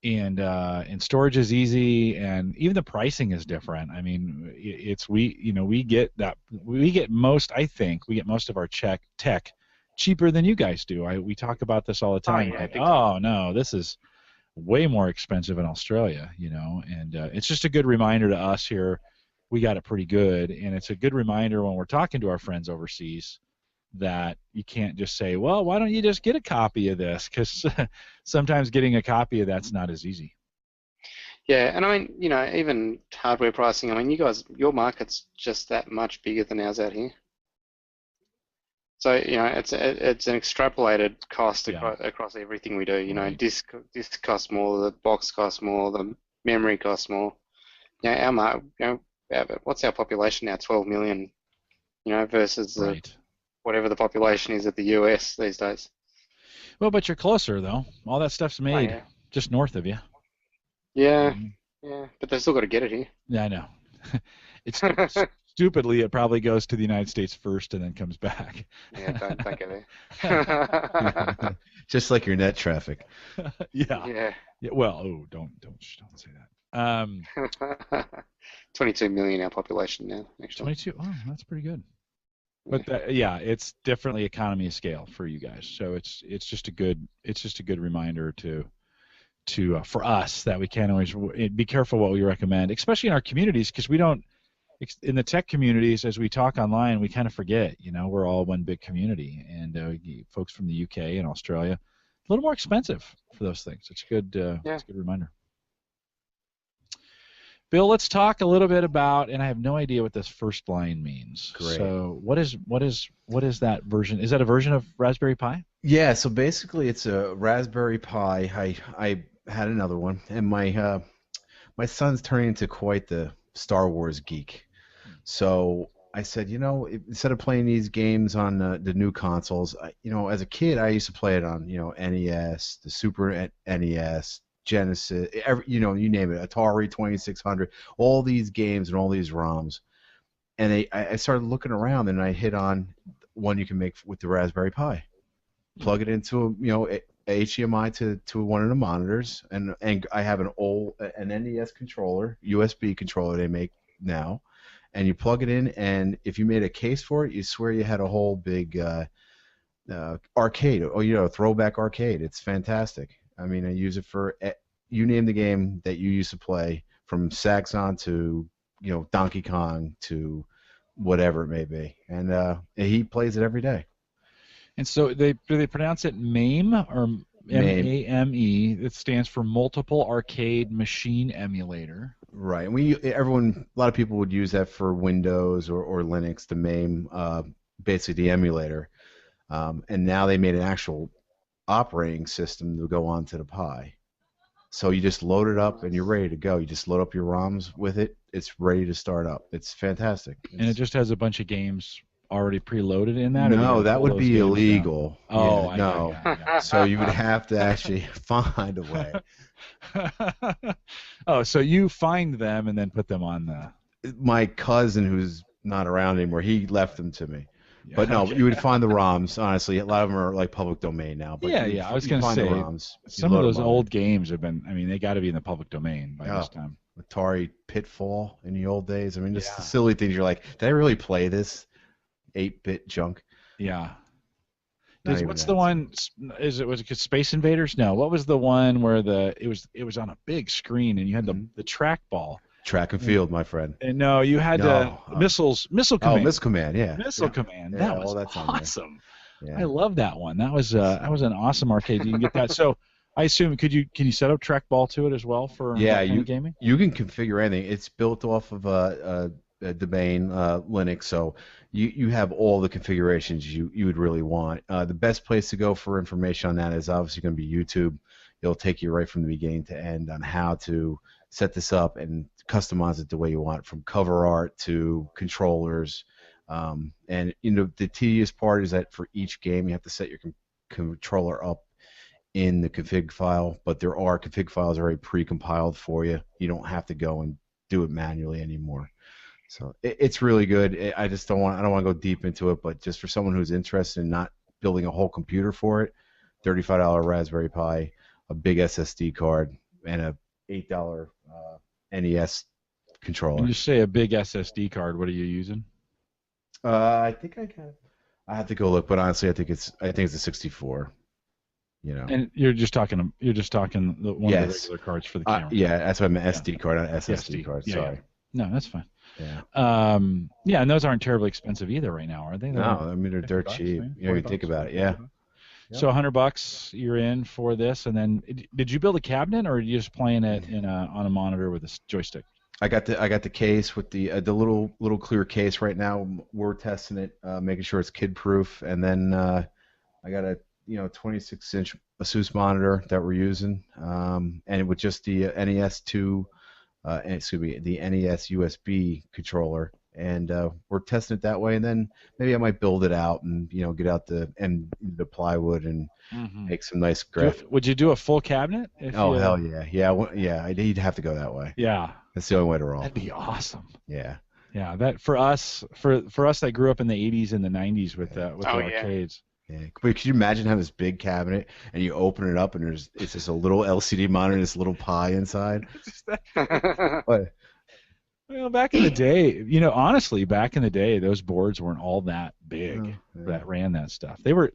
And storage is easy, and even the pricing is different. I mean, we get most of our tech cheaper than you guys do. We talk about this all the time. No, this is way more expensive in Australia, and it's just a good reminder to us here. We got it pretty good, and it's a good reminder when we're talking to our friends overseas that you can't just say, well, why don't you just get a copy of this? Because sometimes getting a copy of that's not as easy. Yeah, and I mean, even hardware pricing, I mean, you guys, your market's just that much bigger than ours out here. So, it's an extrapolated cost across everything we do. Right. Disk costs more, the box costs more, the memory costs more. Yeah, but what's our population now? 12 million, versus Right. whatever the population is of the US these days. Well, but you're closer though. All that stuff's made just north of you. Yeah, yeah, but they've still got to get it here. Yeah, I know. It's stupidly, it probably goes to the United States first and then comes back. Yeah, don't get there. Just like your net traffic. Yeah. Well, don't say that. 22 million our population now, actually. 22. Oh, that's pretty good. But it's definitely economy of scale for you guys. So it's just a good reminder to for us that we can't always be careful what we recommend, especially in our communities, because we don't. In the tech communities, as we talk online, we kind of forget, we're all one big community, and folks from the UK and Australia, a little more expensive for those things. It's a good, it's a good reminder. Bill, let's talk a little bit about, and I have no idea what this first line means. Great. So what is that version? Is that a version of Raspberry Pi? Yeah, so basically it's a Raspberry Pi. I had another one, and my son's turning into quite the Star Wars geek. So I said, instead of playing these games on the new consoles, as a kid I used to play it on, NES, the Super NES, Genesis, you name it, Atari 2600, all these games and all these ROMs. And I started looking around, and I hit on one you can make with the Raspberry Pi. Plug it into HDMI to one of the monitors, and I have an NES controller, USB controller they make now, and you plug it in, and if you made a case for it, you swear you had a whole big arcade, or throwback arcade. It's fantastic. I mean, I use it for you name the game that you used to play, from Saxon to Donkey Kong to whatever it may be, and he plays it every day. And so do they pronounce it MAME or MAME? It stands for Multiple Arcade Machine Emulator. Right. And a lot of people would use that for Windows or Linux, the MAME, basically the emulator. And now they made an actual operating system to go onto the Pi. So you just load it up and you're ready to go. You just load up your ROMs with it. It's ready to start up. It's fantastic. And it just has a bunch of games already preloaded in that? No, that would be illegal. Oh, yeah, no. Yeah. So you would have to actually find a way. Oh, so you find them and then put them on the... My cousin, who's not around anymore, he left them to me. Yeah, but no, you would find the ROMs. Honestly, a lot of them are like public domain now. But I was going to say, some of those old games have been, they got to be in the public domain by this time. Atari Pitfall in the old days. Just the silly things. You're like, did I really play this 8-bit junk? Yeah. What's the one? Was it Space Invaders? No. What was the one where it was on a big screen and you had the trackball? Track and field, my friend. And no, you had Missile Command. Oh, Missile Command, yeah. Missile Command. Yeah, that was awesome. Yeah. I love that one. That was an awesome arcade. You can get that. So I assume can you set up trackball to it as well for gaming? You can configure anything. It's built off of a domain Linux, so you have all the configurations you would really want. The best place to go for information on that is obviously going to be YouTube. It'll take you right from the beginning to end on how to set this up and customize it the way you want, from cover art to controllers. And the tedious part is that for each game you have to set your controller up in the config file, but there are config files already pre-compiled for you. You don't have to go and do it manually anymore. So it's really good. I don't want to go deep into it, but just for someone who's interested in not building a whole computer for it, $35 Raspberry Pi, a big SSD card, and a $8 NES controller. When you say a big SSD card, what are you using? I think I have to go look, but honestly, I think it's a 64. And you're just talking one of the regular cards for the camera. Yeah, that's what I meant. SD card, not SSD card. Yeah, sorry. No, that's fine. Yeah. And those aren't terribly expensive either right now, are they? No, they're dirt cheap. You think about it. Yeah. So $100 you're in for this, and then did you build a cabinet, or are you just playing it on a monitor with a joystick? I got the case with the little clear case right now. We're testing it, making sure it's kid proof, and then I got a 26-inch ASUS monitor that we're using, and with just the NES 2 excuse me, the NAS USB controller, and we're testing it that way. And then maybe I might build it out and get out the plywood and make some nice graphics. Would you do a full cabinet? Hell yeah, yeah. You'd have to go that way. Yeah, that's the only way to roll. That'd be awesome. Yeah. Yeah, that for us that grew up in the 80s and the 90s with the arcades. Yeah, but could you imagine having this big cabinet and you open it up and it's just a little LCD monitor, this little pie inside? What? Well, back in the day, honestly, back in the day, those boards weren't all that big that ran that stuff. They were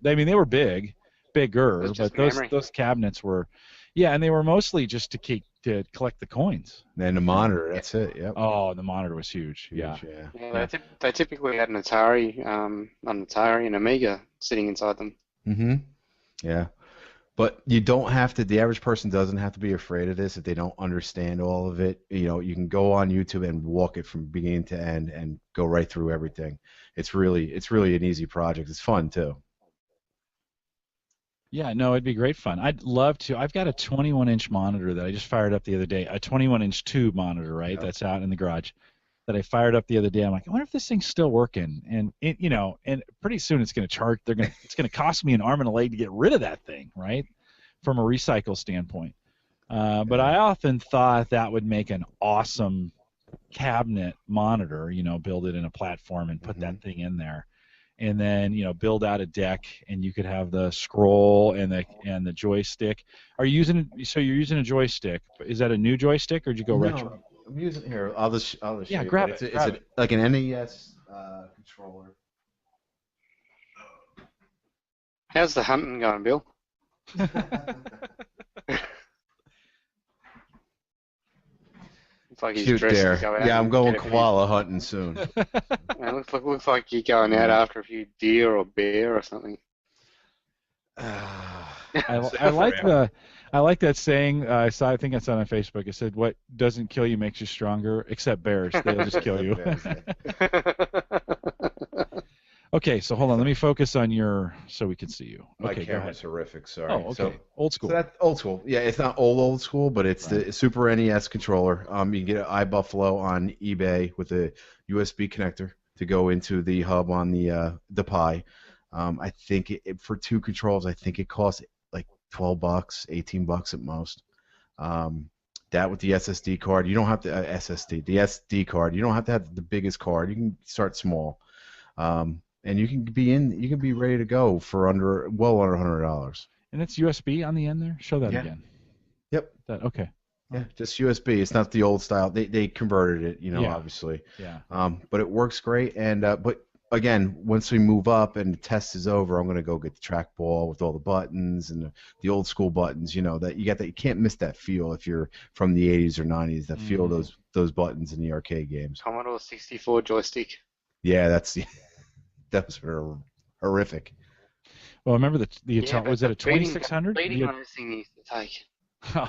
bigger, but those cabinets were, and they were mostly just to collect the coins. And the monitor, that's it. Yep. Oh, the monitor was huge. Yeah. They typically had an Atari, and Amiga sitting inside them. Mm-hmm. Yeah. But you don't have to. The average person doesn't have to be afraid of this if they don't understand all of it. You can go on YouTube and walk it from beginning to end and go right through everything. It's really an easy project. It's fun too. Yeah, no, it'd be great fun. I'd love to. I've got a 21-inch monitor that I just fired up the other day. A 21-inch tube monitor, right? Yep. That's out in the garage that I fired up the other day. I'm like, I wonder if this thing's still working. And and pretty soon it's going to charge. It's going to cost me an arm and a leg to get rid of that thing, right? From a recycle standpoint. But I often thought that would make an awesome cabinet monitor. Build it in a platform and put that thing in there. And then build out a deck, and you could have the scroll and the joystick. You're using a joystick. Is that a new joystick, or did you go retro? I'm using here. I'll just yeah, grab it. It's like an NAS controller. How's the hunting going, Bill? Like he's dressed to go out. Yeah, I'm going koala hunting soon. It looks like you're going out after a few deer or bear or something. I like that saying. I think I saw it on Facebook. It said, "What doesn't kill you makes you stronger, except bears. They'll just kill you." Okay, so hold on. Let me focus on so we can see you. My camera's horrific. Sorry. Oh, okay. So, old school. So that's old school. Yeah, it's not old school, but it's the Super NES controller. You can get an iBuffalo on eBay with a USB connector to go into the hub on the Pi. I think for two controls, I think it costs like $12, $18 at most. That with the SSD card, you don't have to the SD card. You don't have to have the biggest card. You can start small. And you can be ready to go for well under $100. And it's USB on the end there? Show that again. Yep. Okay. Yeah, just USB. It's not the old style. They converted it, obviously. Yeah. But it works great. And but again, once we move up and the test is over, I'm gonna go get the trackball with all the buttons and the old school buttons. That you can't miss that feel if you're from the 80s or 90s. That feel of those buttons in the arcade games. Commodore 64 joystick. Yeah, that was horrific. Well, remember was it a 2600? Beating on this thing used to take.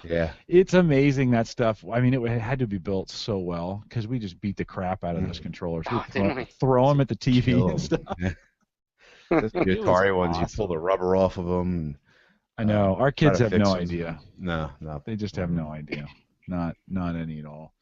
Yeah. It's amazing, that stuff. I mean, it had to be built so well because we just beat the crap out of those controllers. We'd throw them at the TV and stuff. The Atari ones, you pull the rubber off of them. And, I know. Our kids have no idea. No. They just have no idea. Not any at all.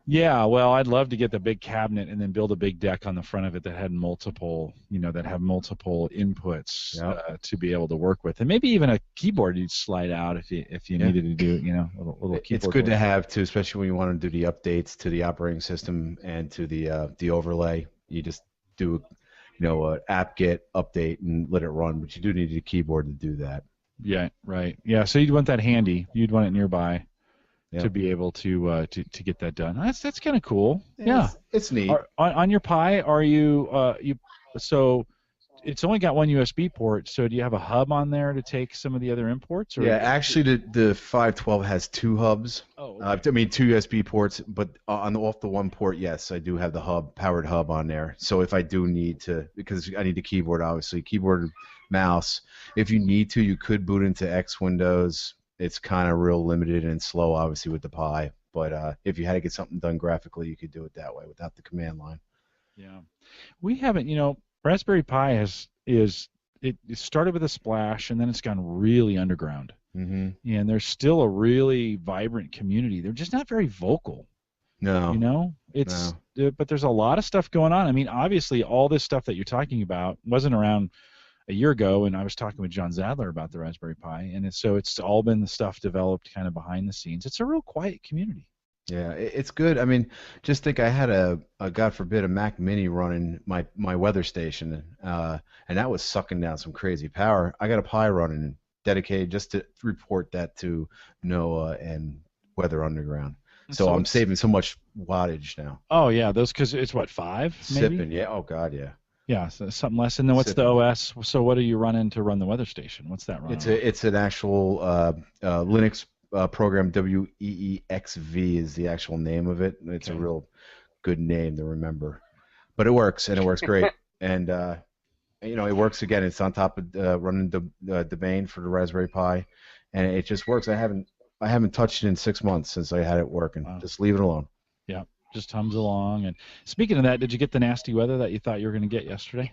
Yeah, well, I'd love to get the big cabinet and then build a big deck on the front of it that had multiple inputs to be able to work with, and maybe even a keyboard you'd slide out if you needed to do a little keyboard. It's good to have too, especially when you want to do the updates to the operating system and to the overlay. You just do an apt-get update and let it run, but you do need a keyboard to do that. Yeah, right. Yeah, so you'd want that handy. You'd want it nearby. Yep. To be able to get that done. That's kind of cool. Yeah, it's neat. On your Pi, are you so it's only got one USB port. So do you have a hub on there to take some of the other imports? Or yeah, actually the 512 has two hubs. Oh, okay. Two USB ports, but off the one port, yes, I do have the powered hub on there. So if I do need to, because I need the keyboard, obviously, keyboard, mouse. If you need to, you could boot into X Windows. It's kind of real limited and slow, obviously, with the Pi. But if you had to get something done graphically, you could do it that way without the command line. Yeah, we haven't. Raspberry Pi it started with a splash and then it's gone really underground. and there's still a really vibrant community. They're just not very vocal. No. You know, but there's a lot of stuff going on. I mean, obviously, all this stuff that you're talking about wasn't around a year ago, and I was talking with John Zadler about the Raspberry Pi, and so it's all been the stuff developed kind of behind the scenes. It's a real quiet community. Yeah, it's good. I mean, just think I had a God forbid, a Mac Mini running my weather station, and that was sucking down some crazy power. I got a Pi running dedicated just to report that to NOAA and Weather Underground. So I'm saving so much wattage now. Oh yeah, those, because it's what, 5 maybe? Sipping, yeah. Oh God, yeah. Yeah, so something less. And then what's the OS? So what are you running to run the weather station? What's that running? It's an actual Linux program. WEEXV is the actual name of it. It's a real good name to remember, but it works, and it works great. And it works again. It's on top of running the domain for the Raspberry Pi, and it just works. I haven't touched it in 6 months since I had it working. Wow. Just leave it alone. Yeah, just hums along. And speaking of that, did you get the nasty weather that you thought you were going to get yesterday?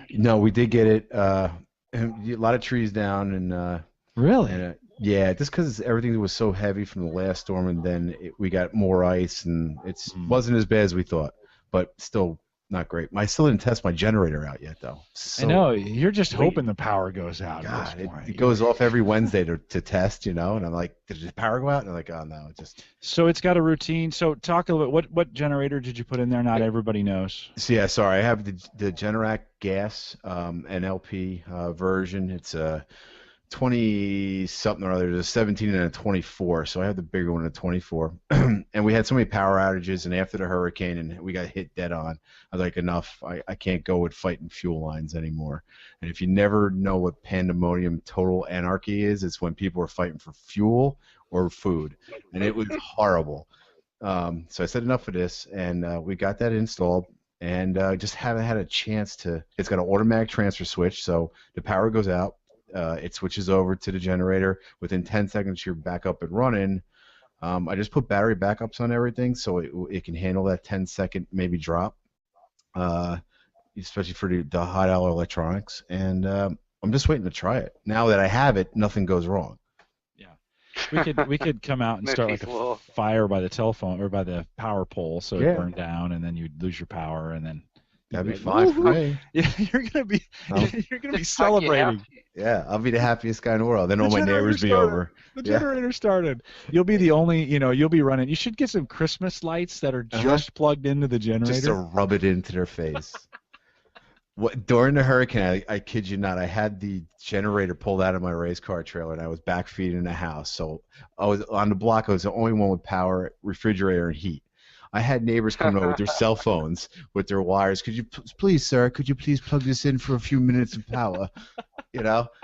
No, we did get it. A lot of trees down, and really, and, yeah, just because everything was so heavy from the last storm, and then we got more ice, and it wasn't as bad as we thought, but still not great. I still didn't test my generator out yet, though. So, I know. You're just hoping the power goes out. God, it goes off every Wednesday to test, and I'm like, did the power go out? And I'm like, oh, no. So it's got a routine. So talk a little bit. What generator did you put in there? Not everybody knows. So, yeah, sorry. I have the Generac Gas NLP version. It's a 20-something or other. There's a 17 and a 24, so I have the bigger one, a 24. And we had so many power outages, and after the hurricane, and we got hit dead on, I was like, enough. I can't go with fighting fuel lines anymore. And if you never know what pandemonium, total anarchy is, it's when people are fighting for fuel or food, and it was horrible. So I said enough of this, and we got that installed, and just haven't had a chance to. It's got an automatic transfer switch, so the power goes out. It switches over to the generator. Within 10 seconds, you're back up and running. I just put battery backups on everything so it can handle that 10-second maybe drop, especially for the high-dollar electronics. And I'm just waiting to try it. Now that I have it, nothing goes wrong. Yeah, we could come out and start like a fire by the telephone or by the power pole, so it burned down, and then you'd lose your power, and then. That'd be fine for me. Yeah, you're gonna be celebrating. Yeah, I'll be the happiest guy in the world. Then all my neighbors be over. The generator started. You'll be the only, you'll be running. You should get some Christmas lights that are just plugged into the generator. Just to rub it into their face. During the hurricane, I kid you not, I had the generator pulled out of my race car trailer, and I was backfeeding the house. So I was on the block. I was the only one with power, refrigerator, and heat. I had neighbors coming over with their cell phones with their wires. Could you please, sir, could you please plug this in for a few minutes of power?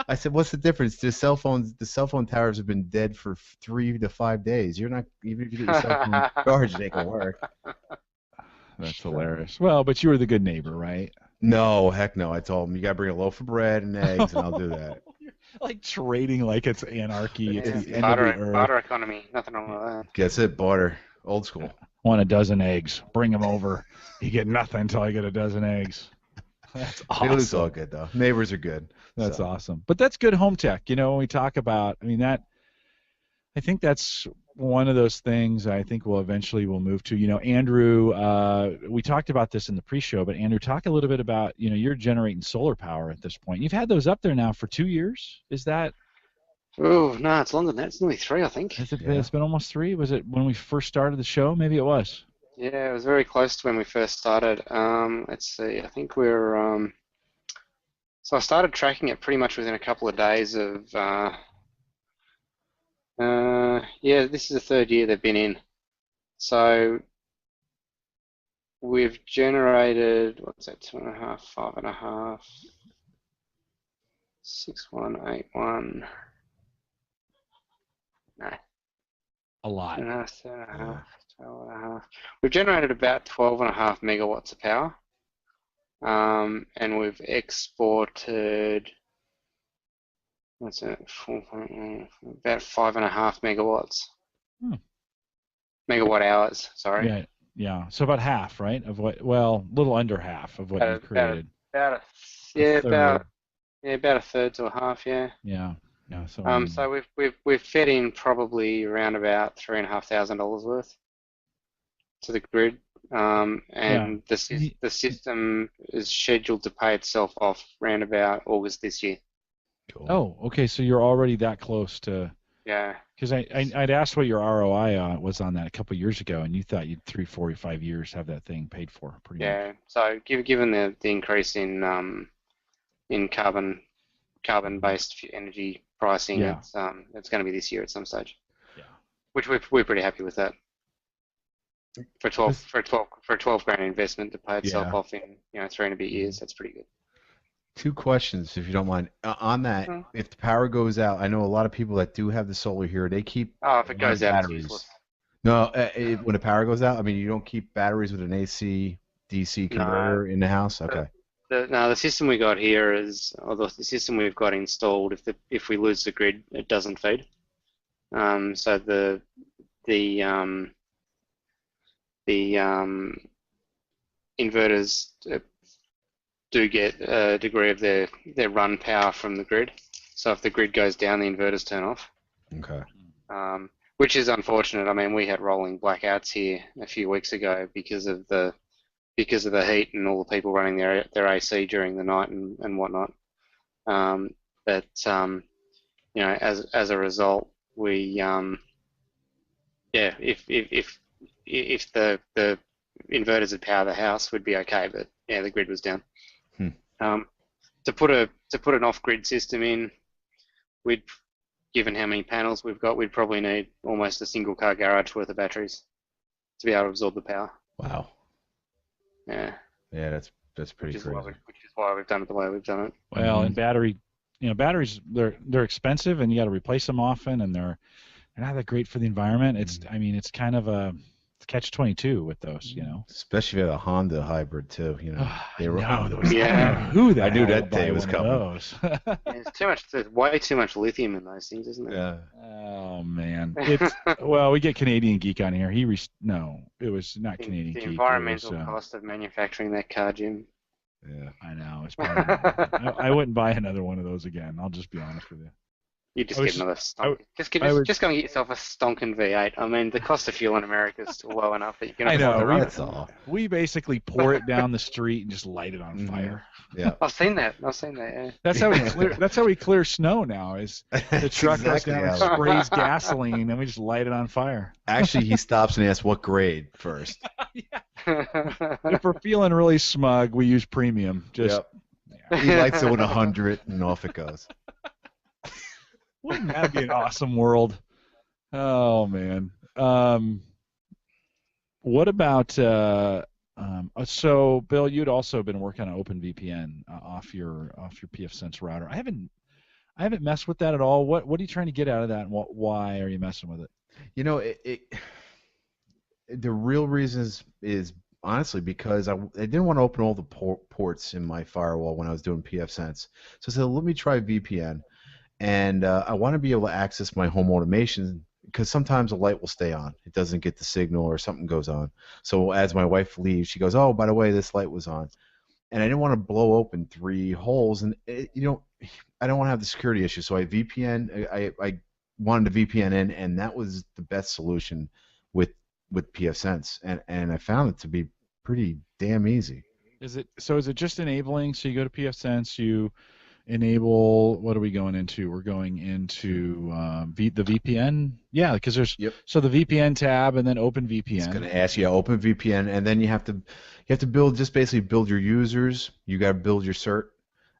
I said, what's the difference? The cell phone towers have been dead for 3 to 5 days. You're not, even if you get your cell phone charged, they can work. That's hilarious. Well, but you were the good neighbor, right? No, heck no. I told them, you got to bring a loaf of bread and eggs, and I'll do that. Like trading like it's anarchy. It's the barter economy. Nothing wrong with that. Guess it, barter. Old school. Want a dozen eggs. Bring them over. You get nothing until I get a dozen eggs. That's awesome. It was all good, though. Neighbors are good. That's awesome. But that's good home tech. When we talk about, I think that's one of those things I think we'll move to. Andrew, we talked about this in the pre-show, but Andrew, talk a little bit about, you're generating solar power at this point. You've had those up there now for 2 years. Is that? Oh, no, it's longer than that. It's only 3, I think. It's been almost 3? Was it when we first started the show? Maybe it was. Yeah, it was very close to when we first started. Let's see. I think we're... So I started tracking it pretty much within a couple of days of... this is the 3rd year they've been in. So we've generated, what's that, 2.5, 5.5, 6.181... No. A lot. 2.5, 12.5. We've generated about 12.5 megawatts of power, and we've exported. What's it? About 5.5 megawatts. Megawatt hours. Sorry. Yeah. So about half, right? Of what? Well, a little under half of what you created. About a third to a half. Yeah. Yeah. Yeah. So. So we've fed in probably around about $3,500 worth to the grid, and the system is scheduled to pay itself off around about August this year. Cool. Oh, okay. So you're already that close to. Yeah. Because I'd asked what your ROI was on that a couple of years ago, and you thought you'd 3, 4, 5 years have that thing paid for, pretty much. Yeah. So given the increase in carbon-based energy pricing, it's going to be this year at some stage. Yeah. Which we're pretty happy with that. For 12 grand investment to pay itself off in 3 and a bit years, that's pretty good. 2 questions, if you don't mind. On that, if the power goes out, I know a lot of people that do have the solar here. They keep if it goes out, batteries. it's useless. No, when the power goes out, I mean, you don't keep batteries with an AC DC converter in the house. Okay. The system we got here is, or the system we've got installed. If we lose the grid, it doesn't feed. So the inverters do get a degree of their run power from the grid. So if the grid goes down, the inverters turn off. Okay. Which is unfortunate. I mean, we had rolling blackouts here a few weeks ago because of the heat and all the people running their AC during the night and whatnot. But as a result, we if the inverters would power the house, we'd be okay. But yeah, the grid was down. To put an off-grid system in, given how many panels we've got, we'd probably need almost a single car garage worth of batteries to be able to absorb the power. Wow. Yeah. Yeah, that's pretty crazy. Which is why we've done it the way we've done it. Well, and batteries they're expensive, and you got to replace them often, and they're not that great for the environment. It's it's kind of a catch-22 with those, Especially if you have a Honda hybrid too, They were who that I knew that day was coming. There's way too much lithium in those things, isn't there? Yeah. Oh man. Well, we get Canadian Geek on here. It was not Canadian Geek. The environmental cost of manufacturing that car, Jim. Yeah. I know. It's probably I wouldn't buy another one of those again. I'll just be honest with you. You just get another stonk. Just go and get yourself a stonking V8. I mean, the cost of fuel in America is still low enough that you can afford to run it. That's all. We basically pour it down the street and just light it on fire. Yeah. I've seen that. Yeah. That's how we clear snow now. Is the truck goes down and sprays gasoline, and we just light it on fire. Actually, he stops and asks what grade first. If we're feeling really smug, we use premium. He lights it with 100, and off it goes. Wouldn't that be an awesome world? Oh man. What about so Bill? You'd also been working on OpenVPN off your pfSense router. I haven't messed with that at all. What are you trying to get out of that, and why are you messing with it? The real reason is honestly because I didn't want to open all the ports in my firewall when I was doing pfSense. So I said, let me try VPN. And I want to be able to access my home automation because sometimes a light will stay on. It doesn't get the signal or something goes on. So as my wife leaves, she goes, oh, by the way, this light was on. And I didn't want to blow open 3 holes. And, I don't want to have the security issue. So I wanted to VPN in, and that was the best solution with pfSense. And I found it to be pretty damn easy. Is it just enabling? So you go to pfSense, you enable, what are we going into? We're going into the VPN. Yeah, because there's so the VPN tab and then OpenVPN. It's going to ask you OpenVPN, and then you have to build your users. You got to build your cert,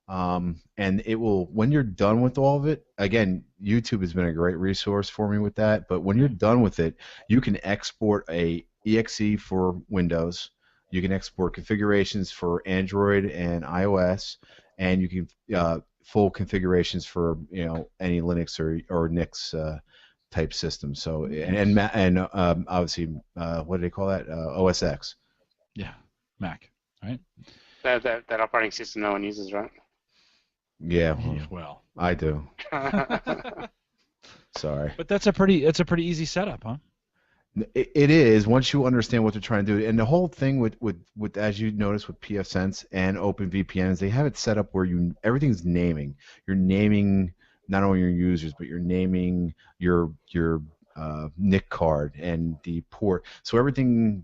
and it will, when you're done with all of it. Again, YouTube has been a great resource for me with that. But when you're done with it, you can export a exe for Windows. You can export configurations for Android and iOS. And you can full configurations for any Linux or Nix type system. So and obviously what do they call that? OS X. Yeah, Mac, right? That operating system no one uses, right? Yeah. Well, I do. Sorry. But that's a pretty easy setup, huh? It is, once you understand what they're trying to do. And the whole thing with as you notice with pfSense and OpenVPN is they have it set up where everything's naming. You're naming not only your users, but you're naming your NIC card and the port. So everything,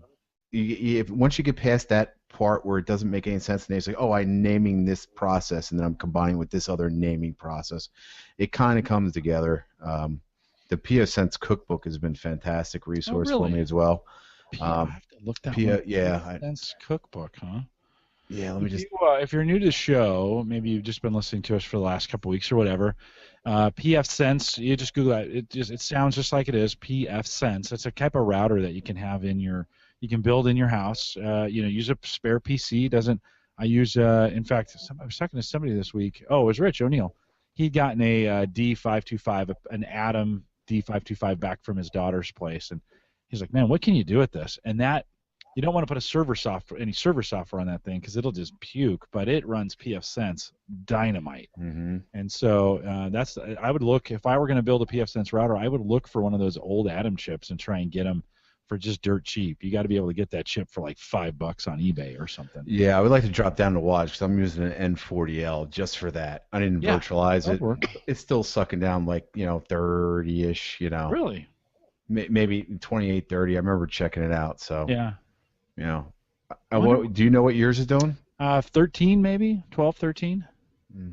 once you get past that part where it doesn't make any sense, and it's like, oh, I'm naming this process, and then I'm combining with this other naming process, it kind of comes together. The pfSense cookbook has been a fantastic resource for me as well. I have to look that pfSense cookbook, huh? Yeah, let me just. If you're new to the show, maybe you've just been listening to us for the last couple weeks or whatever. pfSense, you just Google that. It sounds just like it is. pfSense. It's a type of router that you can have you can build in your house. Use a spare PC. I use in fact, I was talking to somebody this week. Oh, it was Rich O'Neill. He'd gotten a D525, an Atom D525 back from his daughter's place, and he's like, man, what can you do with this? And that. You don't want to put any server software on that thing because it'll just puke, but it runs pfSense dynamite. Mm-hmm. And so I would look, if I were going to build a pfSense router, I would look for one of those old Atom chips and try and get them for just dirt cheap. You got to be able to get that chip for like $5 on eBay or something. Yeah, I would like to drop down the wattage because I'm using an N40L just for that. I didn't virtualize it. Work. It's still sucking down like 30-ish. Really? Maybe 28, 30. I remember checking it out. So yeah. Do you know what yours is doing? 13 maybe, 12, 13,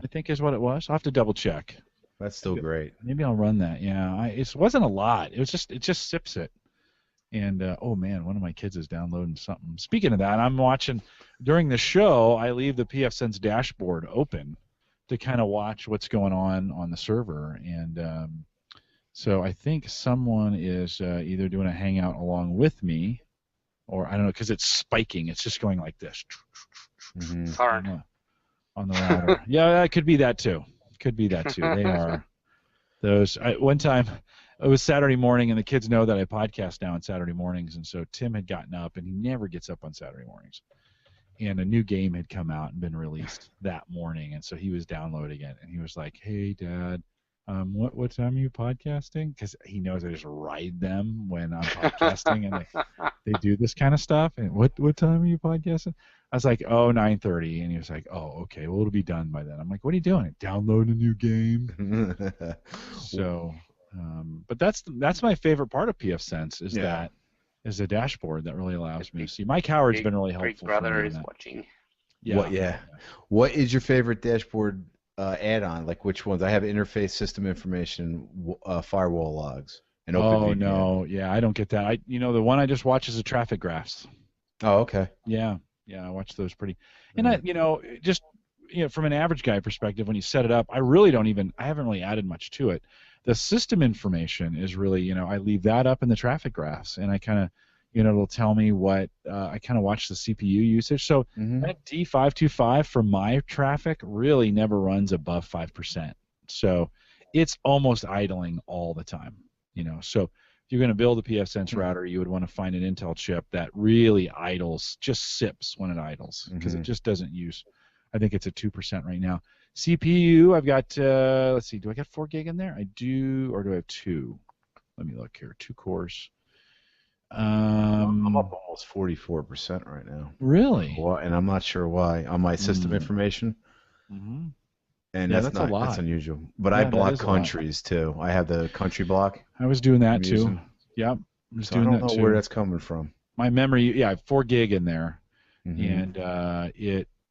I think is what it was. I'll have to double check. That's still great. Maybe I'll run that. Yeah, it wasn't a lot. It just sips it. And oh man, one of my kids is downloading something. Speaking of that, I'm watching during the show. I leave the pfSense dashboard open to kind of watch what's going on the server, and so I think someone is either doing a hangout along with me. Or I don't know, because it's spiking. It's just going like this. It's hard. On the router. Yeah, it could be that too. They are those. One time, it was Saturday morning, and the kids know that I podcast now on Saturday mornings, and so Tim had gotten up, and he never gets up on Saturday mornings. And a new game had come out and been released that morning, and so he was downloading it, and he was like, "Hey, Dad, what time are you podcasting?" Because he knows I just ride them when I'm podcasting, and they do this kind of stuff. And what time are you podcasting? I was like, 9:30, and he was like, oh, okay, well, it'll be done by then. I'm like, what are you doing? Download a new game. So, but that's my favorite part of pfSense is the dashboard that really allows me to see. Mike Howard's been really helpful. Big Brother is watching. Yeah. What is your favorite dashboard add-on? Like which ones? I have interface, system information, firewall logs, and OpenVPN. Oh no, yeah, I don't get that. The one I just watch is the traffic graphs. Oh, okay. Yeah, I watch those pretty. And from an average guy perspective, when you set it up, I haven't really added much to it. The system information is really, I leave that up in the traffic graphs, and I kind of. It'll tell me what I kind of watch the CPU usage. So that D525 for my traffic really never runs above 5%. So it's almost idling all the time. So if you're going to build a pfSense router, you would want to find an Intel chip that really idles, just sips when it idles, because it just doesn't use. I think it's at 2% right now. CPU, I've got. Let's see, do I got 4 gig in there? I do, or do I have 2? Let me look here. 2 cores. I'm up almost 44% right now. Really? And I'm not sure why on my system information. Mm-hmm. And that's a lot. That's unusual. But I block countries too. I have the country block. I was doing that too. Yep. I don't know where that's coming from. My memory, I have 4 gig in there, and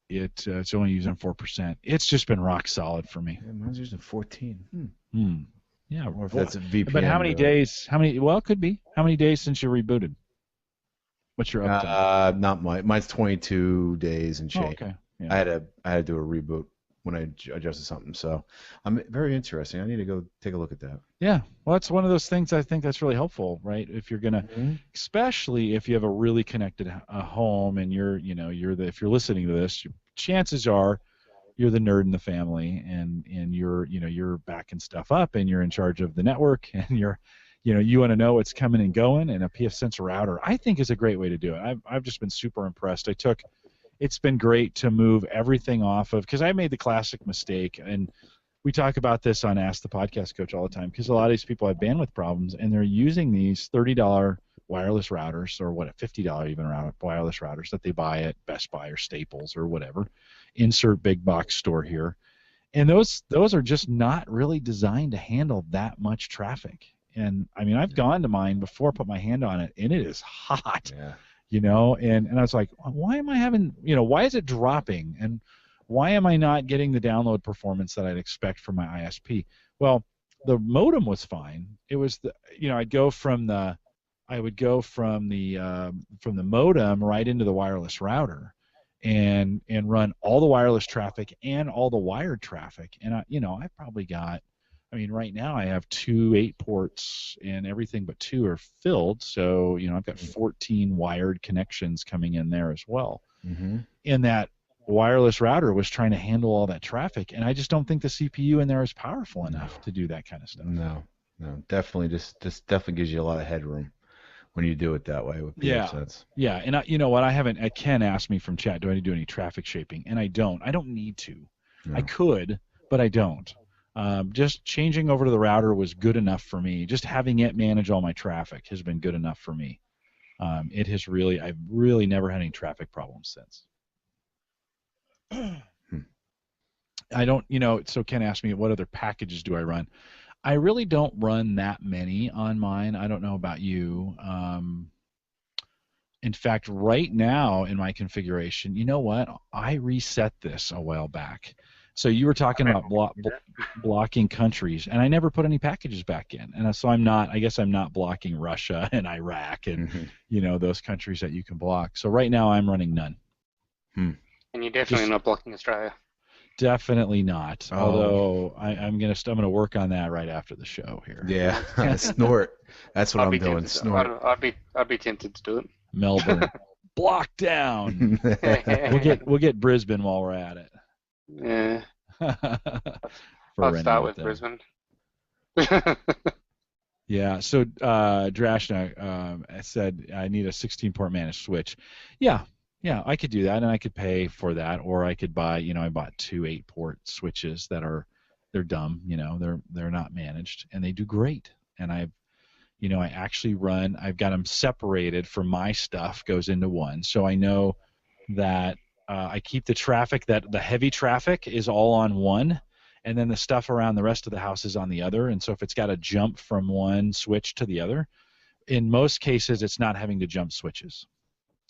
it's only using 4%. It's just been rock solid for me. Yeah, mine's using 14. Yeah, or if that's a VPN. But how many days? Well, it could be. How many days since you rebooted? What's your uptime? Not much. Mine's 22 days and change. Oh, okay. Yeah. I had to do a reboot when I adjusted something. So I'm very interesting. I need to go take a look at that. Yeah. Well, it's one of those things I think that's really helpful, right? If you're gonna, especially if you have a really connected home and if you're listening to this, chances are you're the nerd in the family, and you're backing stuff up, and you're in charge of the network, and you want to know what's coming and going, and a pfSense router I think is a great way to do it. I've just been super impressed. It's been great to move everything off of, because I made the classic mistake, and we talk about this on Ask the Podcast Coach all the time, because a lot of these people have bandwidth problems, and they're using these $30 wireless routers, or $50 even wireless routers that they buy at Best Buy or Staples or whatever, insert big box store here, And those are just not really designed to handle that much traffic. And I mean, I've gone to mine before, put my hand on it, and it is hot. Yeah. You know, and I was like, why am I having, you know, why is it dropping? And why am I not getting the download performance that I'd expect from my ISP? Well, the modem was fine. It was the, you know, I would go from the modem right into the wireless router, and run all the wireless traffic and all the wired traffic. And I've probably got, I mean, right now I have 2 8-ports and everything but 2 are filled. So, you know, I've got 14 wired connections coming in there as well. Mm-hmm. And that wireless router was trying to handle all that traffic, and I just don't think the CPU in there is powerful enough to do that kind of stuff. No, definitely just definitely gives you a lot of headroom when you do it that way with PFSense. Yeah, and you know what? Ken asked me from chat, do I need to do any traffic shaping? And I don't need to. No. I could, but I don't. Just changing over to the router was good enough for me. Just having it manage all my traffic has been good enough for me. I've really never had any traffic problems since. I don't, you know, so Ken asked me, what other packages do I run? I really don't run that many on mine. I don't know about you. In fact, right now in my configuration, you know what? I reset this a while back. So you were talking about blocking countries, and I never put any packages back in. And so I guess I'm not blocking Russia and Iraq and, you know, those countries that you can block. So right now I'm running none. And you're definitely not blocking Australia. Definitely not. Although I'm gonna work on that right after the show here. Yeah, snort. That's what I'm doing. Snort. I'd be tempted to do it. Melbourne, block down. We'll get Brisbane while we're at it. Yeah. I'll start with Brisbane. Yeah. So Drashna said I need a 16-port managed switch. Yeah, I could do that, and I could pay for that, or I could buy, you know, I bought 2 8-port switches they're dumb, you know, they're not managed, and they do great. And I've got them separated from my stuff goes into one, so I know that I keep the traffic, that the heavy traffic is all on one, and then the stuff around the rest of the house is on the other. And so if it's got to jump from one switch to the other, in most cases it's not having to jump switches.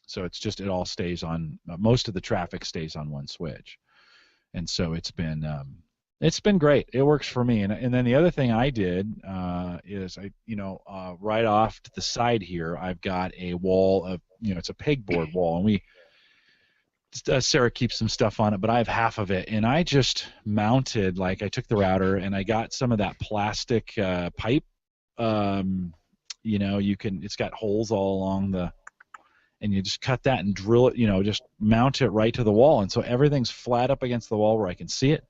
So it's just, it all stays on, most of the traffic stays on one switch. And so it's been great. It works for me. And then the other thing I did is right off to the side here, I've got a wall of, you know, it's a pegboard wall, and Sarah keeps some stuff on it, but I have half of it. And I just mounted, like, I took the router and I got some of that plastic pipe. You know, it's got holes all along and you just cut that and drill it, you know, just mount it right to the wall. And so everything's flat up against the wall where I can see it.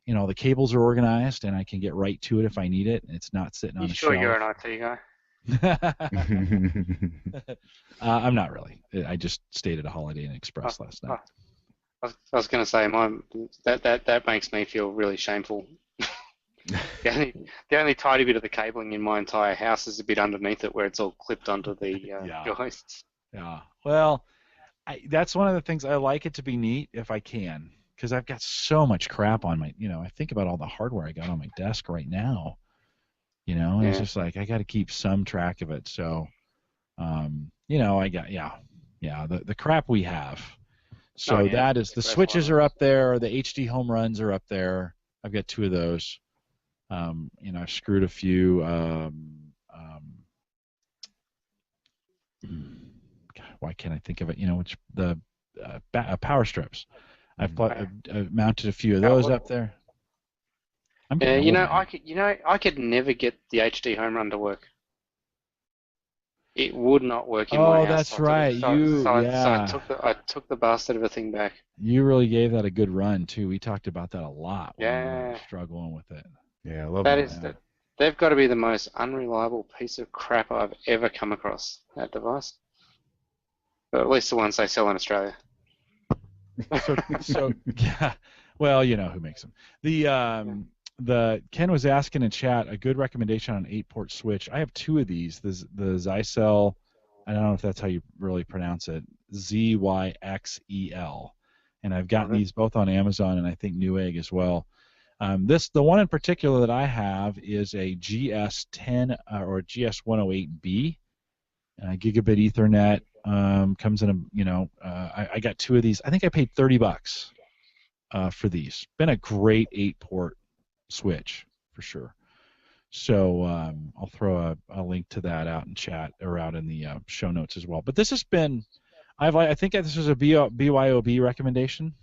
You know, the cables are organized and I can get right to it if I need it. And it's not sitting on a shelf. You sure you're an IT guy? I'm not really. I just stayed at a Holiday Inn Express last night. I was going to say, that makes me feel really shameful. The only tidy bit of the cabling in my entire house is a bit underneath it where it's all clipped onto the joists. Yeah. Well, that's one of the things. I like it to be neat if I can, because I've got so much crap on my, you know, I think about all the hardware I got on my desk right now, you know, and it's just like I got to keep some track of it. So, you know, I got, the crap we have. So that is, the switches are up there, the HD home runs are up there. I've got 2 of those. You know, I've screwed a few. Why can't I think of it? You know, which the power strips. I've mounted a few of those up there. I could never get the HD home run to work. It would not work in my house. Oh, that's right. So I took the bastard of a thing back. You really gave that a good run too. We talked about that a lot. Yeah. When we were struggling with it. Yeah, I love that. They've got to be the most unreliable piece of crap I've ever come across, that device. But at least the ones they sell in Australia. So yeah. Well, you know who makes them. The Ken was asking in chat a good recommendation on an 8-port switch. I have 2 of these. The Zyxel, I don't know if that's how you really pronounce it, ZYXEL, and I've gotten these both on Amazon and I think Newegg as well. The one in particular that I have is a GS10 or GS108B, gigabit Ethernet. Comes in a, I got 2 of these. I think I paid $30 for these. Been a great 8-port switch for sure. So I'll throw a link to that out in chat or out in the show notes as well. But this has been, I think this was a BYOB recommendation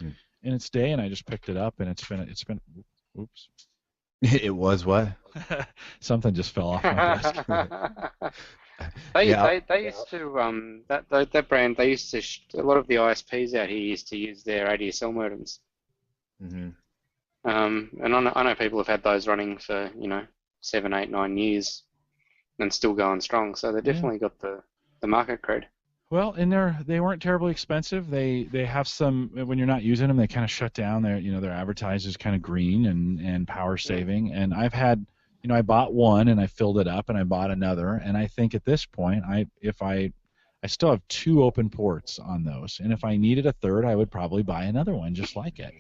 in its day, and I just picked it up, and it's been. Oops. It was what? Something just fell off my desk. They used to that brand. They used to a lot of the ISPs out here used to use their ADSL modems. Mm-hmm. And I know people have had those running for 7, 8, 9 years, and still going strong. So they definitely got the market cred. Well, and they weren't terribly expensive. They have some, when you're not using them, they kind of shut down. They're advertised as kind of green and power saving. And I've had, I bought one and I filled it up, and I bought another. And I think at this point, I still have 2 open ports on those. And if I needed a third, I would probably buy another one just like it,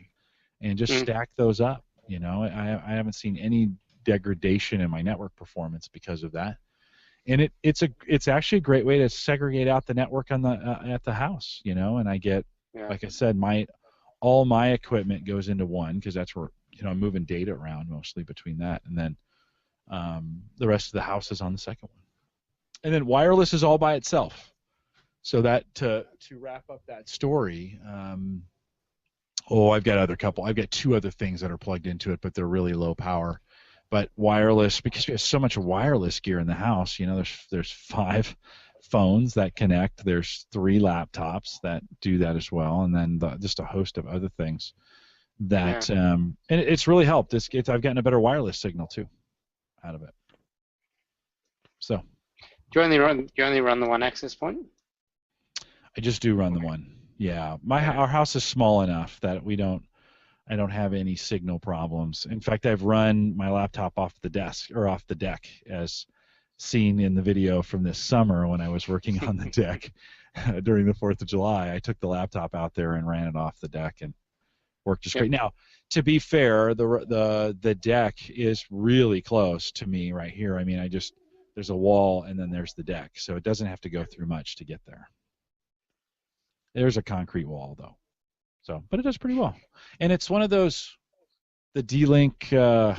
and just stack those up. I haven't seen any degradation in my network performance because of that. And it's actually a great way to segregate out the network on the at the house, and I get, like I said, all my equipment goes into one, because that's where I'm moving data around mostly between that, and then the rest of the house is on the second one. And then wireless is all by itself. So that to wrap up that story, I've got 2 other things that are plugged into it, but they're really low power. But wireless, because we have so much wireless gear in the house, there's 5 phones that connect, there's 3 laptops that do that as well, and then just a host of other things that, and it's really helped. I've gotten a better wireless signal too out of it. So. Do you only run the one access point? I just do run the one. Yeah, our house is small enough that I don't have any signal problems. In fact, I've run my laptop off the deck, as seen in the video from this summer when I was working on the deck during the 4th of July. I took the laptop out there and ran it off the deck, and worked just great. Now, to be fair, the deck is really close to me right here. I mean, there's a wall and then there's the deck, so it doesn't have to go through much to get there. There's a concrete wall though. So, but it does pretty well. And it's one of those, the D-Link, they were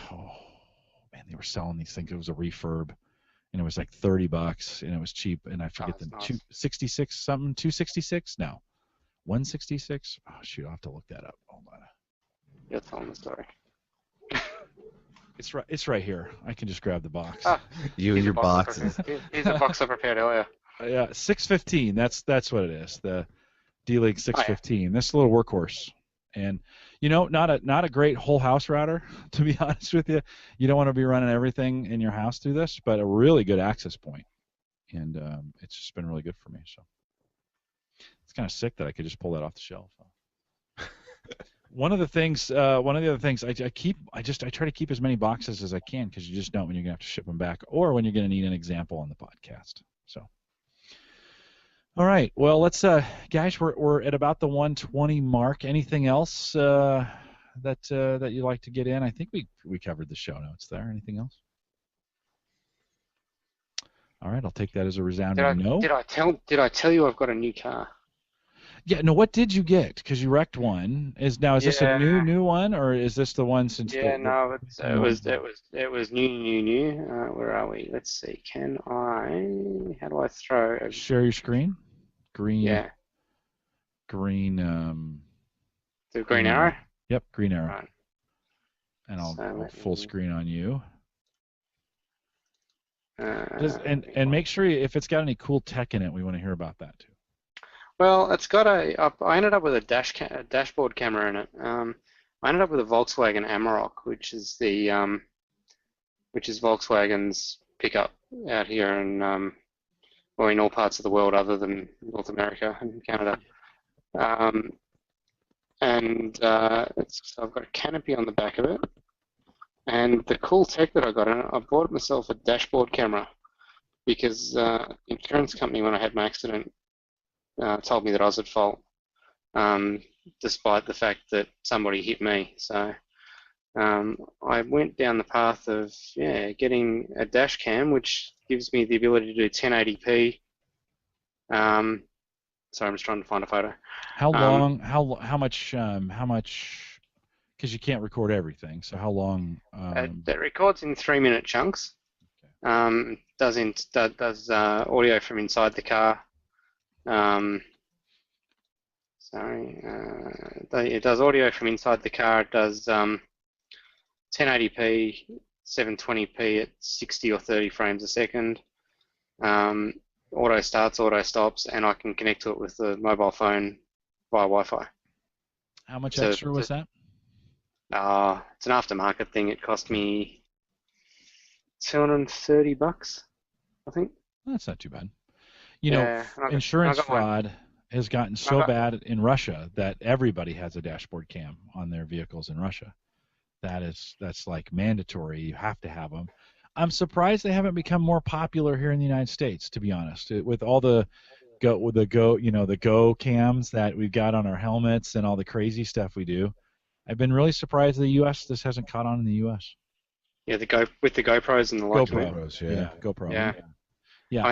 selling these things. It was a refurb, and it was like $30, and it was cheap. And I forget the 266 something, 266? No, 166. Oh shoot, I'll have to look that up. Hold on. You're telling the story. It's right here. I can just grab the box. You and your boxes. Here's a box I prepared earlier. Yeah, 615. That's what it is. The D-Link 615. This little workhorse, and not a great whole house router, to be honest with you. You don't want to be running everything in your house through this, but a really good access point, and it's just been really good for me. So it's kind of sick that I could just pull that off the shelf. One of the other things I try to keep as many boxes as I can, because you just don't when you're gonna have to ship them back, or when you're gonna need an example on the podcast. So. All right. Well, let's, guys. We're at about the 120 mark. Anything else that you'd like to get in? I think we covered the show notes there. Anything else? All right. I'll take that as a resounding no. Did I tell you I've got a new car? Yeah. No. What did you get? Because you wrecked one. Is this a new one, or is this the one since? Yeah. It was new. Where are we? Let's see. How do I throw? Share your screen. Green. Yeah. Green. The green arrow? Yep, green arrow. Right. And I'll full screen on you. And make sure if it's got any cool tech in it, we want to hear about that too. Well, it's got I ended up with a dashboard camera in it. I ended up with a Volkswagen Amarok, which is Volkswagen's pickup out here in in all parts of the world other than North America and Canada. So I've got a canopy on the back of it. And the cool tech that I got in it, I bought myself a dashboard camera, because the insurance company, when I had my accident, told me that I was at fault, despite the fact that somebody hit me. So I went down the path of getting a dash cam, which gives me the ability to do 1080p. Sorry, I'm just trying to find a photo. How long? How much? Because you can't record everything. So how long? That records in 3-minute chunks. Okay. Does audio from inside the car. It does audio from inside the car. It does 1080p, 720p at 60 or 30 frames a second. Auto starts, auto stops, and I can connect to it with the mobile phone via Wi-Fi. How much extra was that? It's an aftermarket thing. It cost me $230, I think. That's not too bad. You know, insurance fraud has gotten so bad in Russia that everybody has a dashboard cam on their vehicles in Russia. That's like mandatory. You have to have them. I'm surprised they haven't become more popular here in the United States, to be honest. With all the go cams that we've got on our helmets and all the crazy stuff we do, I've been really surprised this hasn't caught on in the U.S. Yeah, with the GoPros and the like. GoPros, yeah. GoPro. Yeah.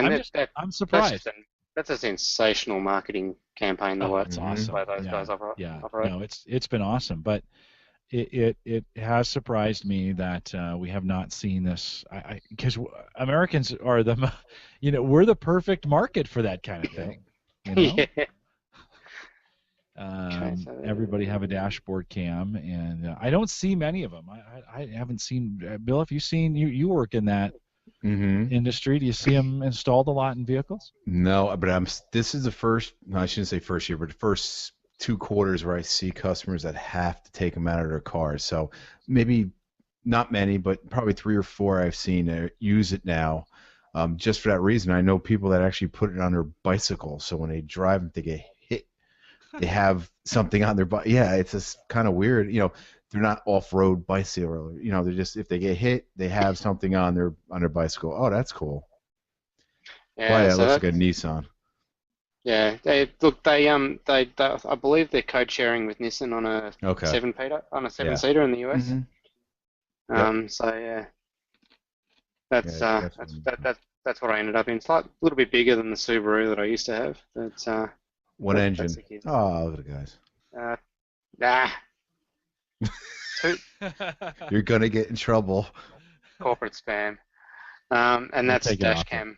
I'm surprised. That's a sensational marketing campaign. The way it's awesome. Those guys operate. No, it's been awesome, but it has surprised me that we have not seen this. Because Americans are we're the perfect market for that kind of thing. You know? Everybody have a dashboard cam, and I don't see many of them. I haven't seen. Bill, if you've seen, you work in that industry. Do you see them installed a lot in vehicles? No, but this is the first. No, I shouldn't say first year, but the first 2 quarters where I see customers that have to take them out of their cars. So maybe not many, but probably 3 or 4 I've seen use it now. Just for that reason, I know people that actually put it on their bicycle. So when they drive, if they get hit, they have something on their bike. Yeah, it's just kind of weird. You know, they're not off-road bicycle. You know, they're just, if they get hit, they have something on their bicycle. Oh, that's cool. Yeah, it looks like a Nissan. Yeah, I believe they're code sharing with Nissan on a 7-seater in the US. So yeah, that's what I ended up in. It's like a little bit bigger than the Subaru that I used to have. That's one engine. Oh, look at the guys. You're gonna get in trouble. Corporate spam. And that's a dash cam.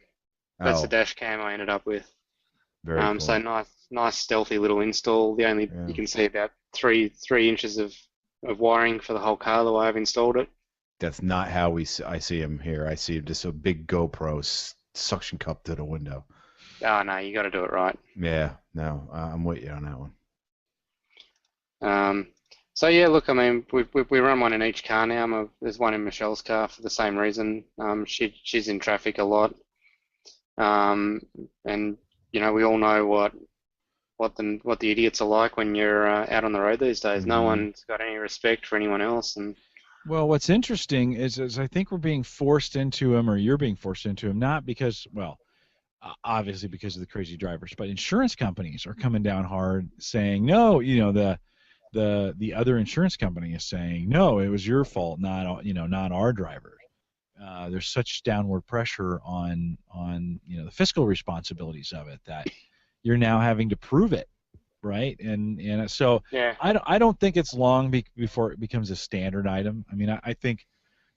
That's the dash cam I ended up with. Very cool. So nice stealthy little install. You can see about 3 inches of wiring for the whole car the way I've installed it. That's not how I see him here. I see just a big GoPro suction cup to the window. Oh no, you got to do it right. Yeah, no, I'm with you on that one. So yeah, look, I mean, we run one in each car now. There's one in Michelle's car for the same reason. She's in traffic a lot, and you know, we all know what the idiots are like when you're out on the road these days. No one's got any respect for anyone else. And well, what's interesting is I think we're being forced into them, or you're being forced into them, not because, well, obviously because of the crazy drivers, but insurance companies are coming down hard, saying no. You know, the other insurance company is saying no, it was your fault, not our drivers. There's such downward pressure on the fiscal responsibilities of it that you're now having to prove it, right? And so I don't think it's long before it becomes a standard item. I mean, I think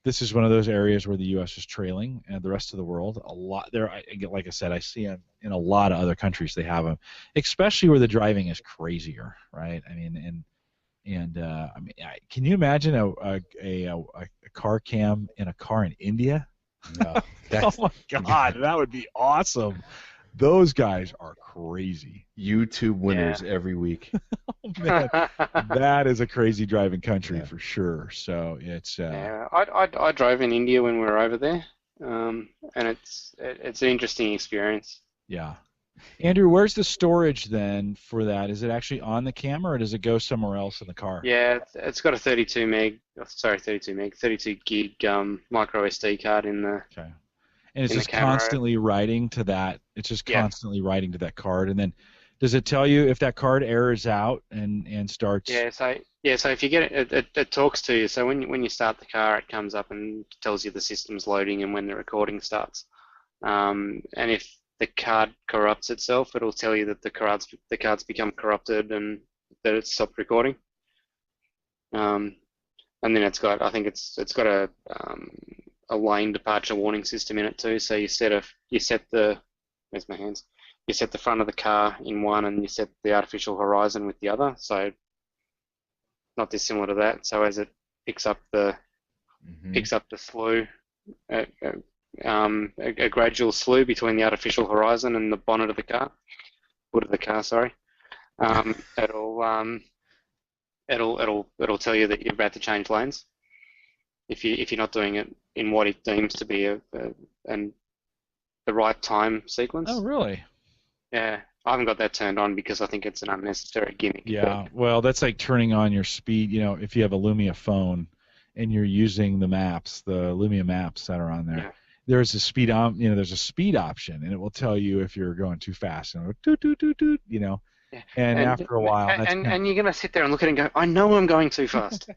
this is one of those areas where the U.S. is trailing and the rest of the world a lot. Like I said, I see them in a lot of other countries. They have them, especially where the driving is crazier, right? I mean, can you imagine a car cam in a car in India? No, oh my God, that would be awesome. Those guys are crazy. YouTube winners every week. Oh man, that is a crazy driving country for sure. So it's. I drove in India when we were over there, and it's an interesting experience. Yeah. Andrew, where's the storage then for that? Is it actually on the camera, or does it go somewhere else in the car? Yeah, it's got a 32 gig micro SD card in the. Okay. And it's just constantly writing to that. It's just constantly writing to that card, and then Does it tell you if that card errors out and starts? Yeah. So if you get it talks to you. So when you start the car, it comes up and tells you the system's loading and when the recording starts. And if the card corrupts itself, it'll tell you that the card's become corrupted and that it's stopped recording. And then it's got a lane departure warning system in it too. So you set the front of the car in one and you set the artificial horizon with the other. So not dissimilar to that. So as it picks up the slew, a gradual slew between the artificial horizon and the bonnet of the car, hood of the car, sorry. It'll tell you that you're about to change lanes if you're not doing it in what it deems to be the right time sequence. Oh, really? Yeah, I haven't got that turned on because I think it's an unnecessary gimmick. Yeah, well, that's like turning on your speed. You know, if you have a Lumia phone and you're using the Lumia maps that are on there. Yeah. There's a speed there's a speed option, and it will tell you if you're going too fast. And toot, toot, toot, toot, Yeah. And after a while, and you're gonna sit there and look at it and go, I know I'm going too fast.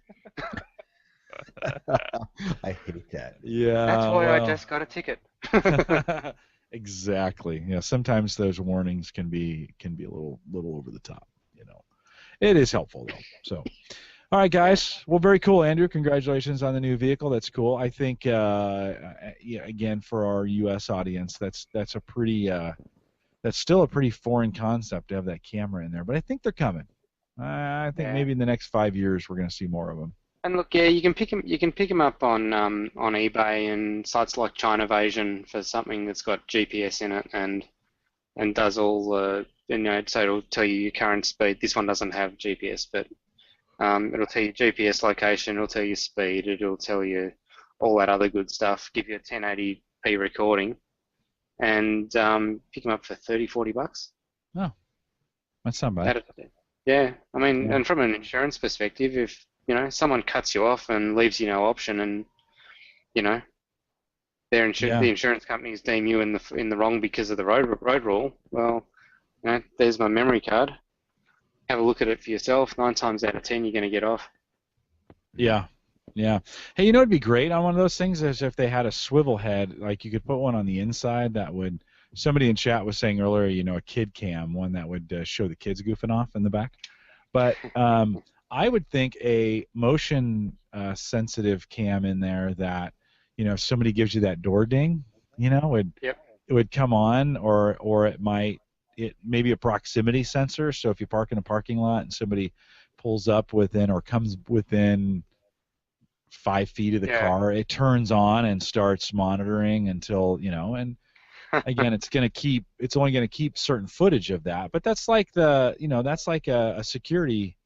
I hate that. Yeah. That's why I just got a ticket. Exactly. Yeah. Sometimes those warnings can be a little over the top. It is helpful though. So. All right, guys. Well, very cool, Andrew. Congratulations on the new vehicle. That's cool. I think, again, for our U.S. audience, that's still a pretty foreign concept to have that camera in there. But I think they're coming. I think maybe in the next 5 years we're going to see more of them. And look, yeah, you can pick them up on eBay and sites like Chinavision for something that's got GPS in it and does all the so it'll tell you your current speed. This one doesn't have GPS, but it'll tell you GPS location, it'll tell you speed, it'll tell you all that other good stuff, give you a 1080p recording, and pick them up for $30-40. Oh, that's not bad. Yeah, I mean, and from an insurance perspective, if someone cuts you off and leaves you no option, and the insurance companies deem you in the wrong because of the road rule, well, there's my memory card. Have a look at it for yourself. 9 times out of 10, you're going to get off. Yeah. Hey, it'd be great on one of those things is if they had a swivel head, like you could put one on the inside that would. Somebody in chat was saying earlier, a kid cam, one that would show the kids goofing off in the back. But I would think a motion sensitive cam in there that, if somebody gives you that door ding, it would come on, or it may be a proximity sensor. So if you park in a parking lot and somebody pulls up within or comes within 5 feet of the car, it turns on and starts monitoring until and again it's only going to keep certain footage of that. But that's like that's like a security,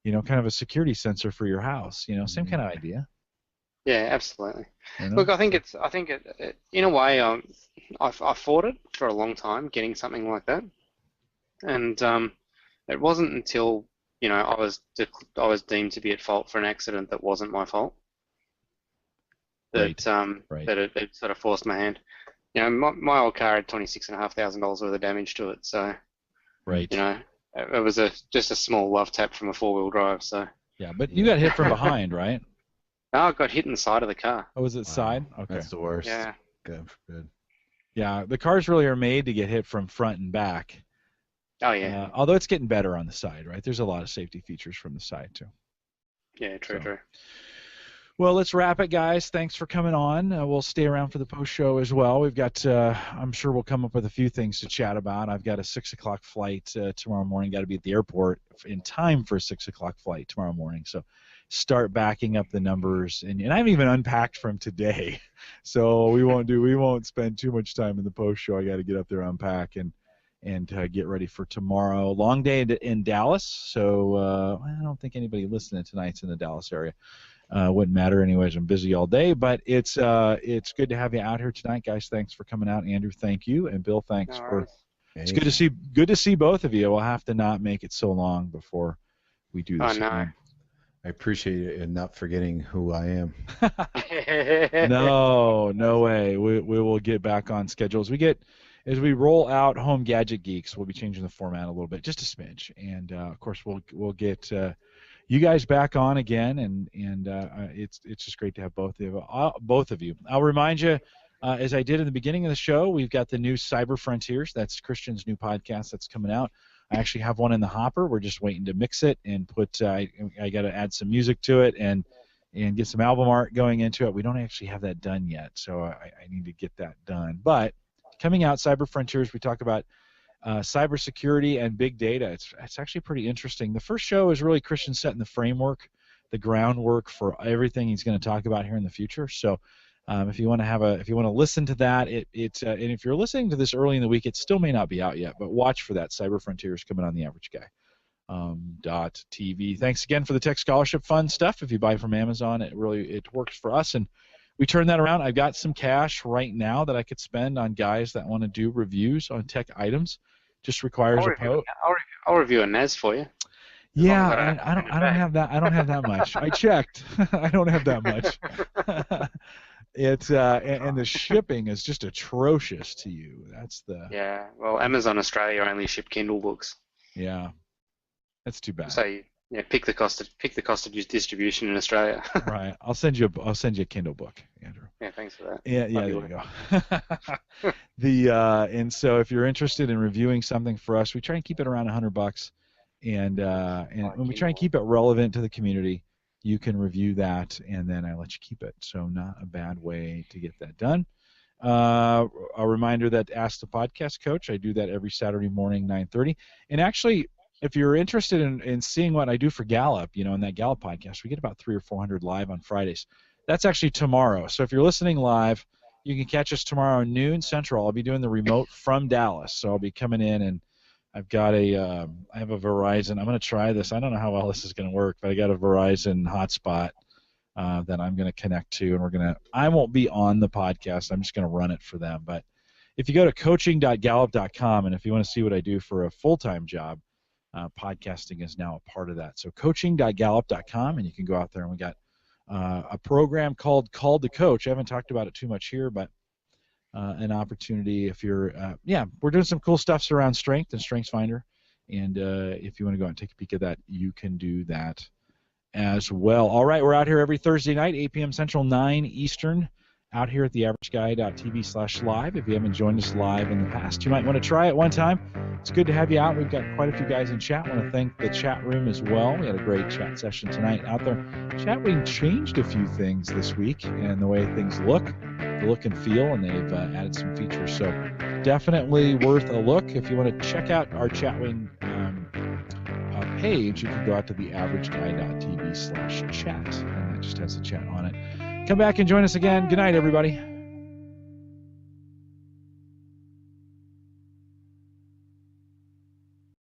kind of a security sensor for your house. Same kind of idea. Yeah, absolutely. Look, I think it in a way, I fought it for a long time, getting something like that, and it wasn't until I was deemed to be at fault for an accident that wasn't my fault that that it sort of forced my hand. My old car had $26,500 worth of damage to it, so it was just a small love tap from a 4-wheel drive. So yeah, but you got hit from behind, right? No, I got hit in the side of the car. Oh, was it side? Okay. That's the worst. Yeah. God forbid. Yeah, the cars really are made to get hit from front and back. Oh, yeah. Although it's getting better on the side, right? There's a lot of safety features from the side, too. Yeah, true. Well, let's wrap it, guys. Thanks for coming on. We'll stay around for the post-show as well. We've got, I'm sure we'll come up with a few things to chat about. I've got a 6 o'clock flight tomorrow morning. Got to be at the airport in time for a 6 o'clock flight tomorrow morning. So start backing up the numbers. And I haven't even unpacked from today. So we won't spend too much time in the post-show. I got to get up there, unpack, and get ready for tomorrow. Long day in Dallas. So I don't think anybody listening tonight's in the Dallas area. Wouldn't matter anyways. I'm busy all day, but it's good to have you out here tonight, guys. Thanks for coming out, Andrew. Thank you, and Bill. Thanks for. It's good to see both of you. We'll have to not make it so long before we do this. Oh, no. I appreciate it and not forgetting who I am. No way. We will get back on schedule as we get as we roll out Home Gadget Geeks, we'll be changing the format a little bit, just a smidge, and of course we'll get you guys back on again, and it's just great to have both of you. I'll remind you, as I did in the beginning of the show, we've got the new Cyber Frontiers. That's Christian's new podcast that's coming out. I actually have one in the hopper. We're just waiting to mix it and put. I got to add some music to it and get some album art going into it. We don't actually have that done yet, so I need to get that done. But coming out, Cyber Frontiers, we talk about cybersecurity and big data. It's actually pretty interesting. The first show is really Christian setting the framework, the groundwork for everything he's going to talk about here in the future. So if you want to listen to that, and if you're listening to this early in the week, it still may not be out yet, but watch for that. Cyber Frontiers coming on The Average Guy. .tv. Thanks again for the Tech Scholarship Fund stuff. If you buy from Amazon, it works for us, and we turn that around. I've got some cash right now that I could spend on guys that want to do reviews on tech items. Just requires a post. I'll review a NAS for you. Yeah, I don't have that. I don't have that much. I checked. I don't have that much. It's and the shipping is just atrocious to you. That's the. Yeah. Well, Amazon Australia only ship Kindle books. Yeah. That's too bad. So yeah, pick the cost of distribution in Australia. Right. I'll send you a Kindle book, Andrew. Yeah, thanks for that. Yeah, there you go. And so if you're interested in reviewing something for us, we try and keep it around $100, and when we try and keep it relevant to the community, you can review that, and then I let you keep it. So not a bad way to get that done. A reminder that Ask the Podcast Coach, I do that every Saturday morning, 9:30, and actually. If you're interested in seeing what I do for Gallup, in that Gallup podcast, we get about 300 or 400 live on Fridays. That's actually tomorrow. So if you're listening live, you can catch us tomorrow noon Central. I'll be doing the remote from Dallas. So I'll be coming in, and I've got I have a Verizon. I'm going to try this. I don't know how well this is going to work, but I got a Verizon hotspot that I'm going to connect to, and I won't be on the podcast. I'm just going to run it for them. But if you go to coaching.gallup.com, and if you want to see what I do for a full-time job, podcasting is now a part of that. So coaching.gallup.com, and you can go out there, and we got a program called Called to Coach. I haven't talked about it too much here, but an opportunity if you're, we're doing some cool stuff around strength and StrengthsFinder, and if you want to go out and take a peek at that, you can do that as well. All right, we're out here every Thursday night, 8 p.m. Central, 9 Eastern, out here at theaverageguy.tv/live. If you haven't joined us live in the past, you might want to try it one time. It's good to have you out. We've got quite a few guys in chat. I want to thank the chat room as well. We had a great chat session tonight out there. Chat room changed a few things this week and the way things look, the look and feel, and they've added some features. So definitely worth a look. If you want to check out our Chatwing page, you can go out to theaverageguy.tv/chat, and that just has a chat on it. Come back and join us again. Good night, everybody.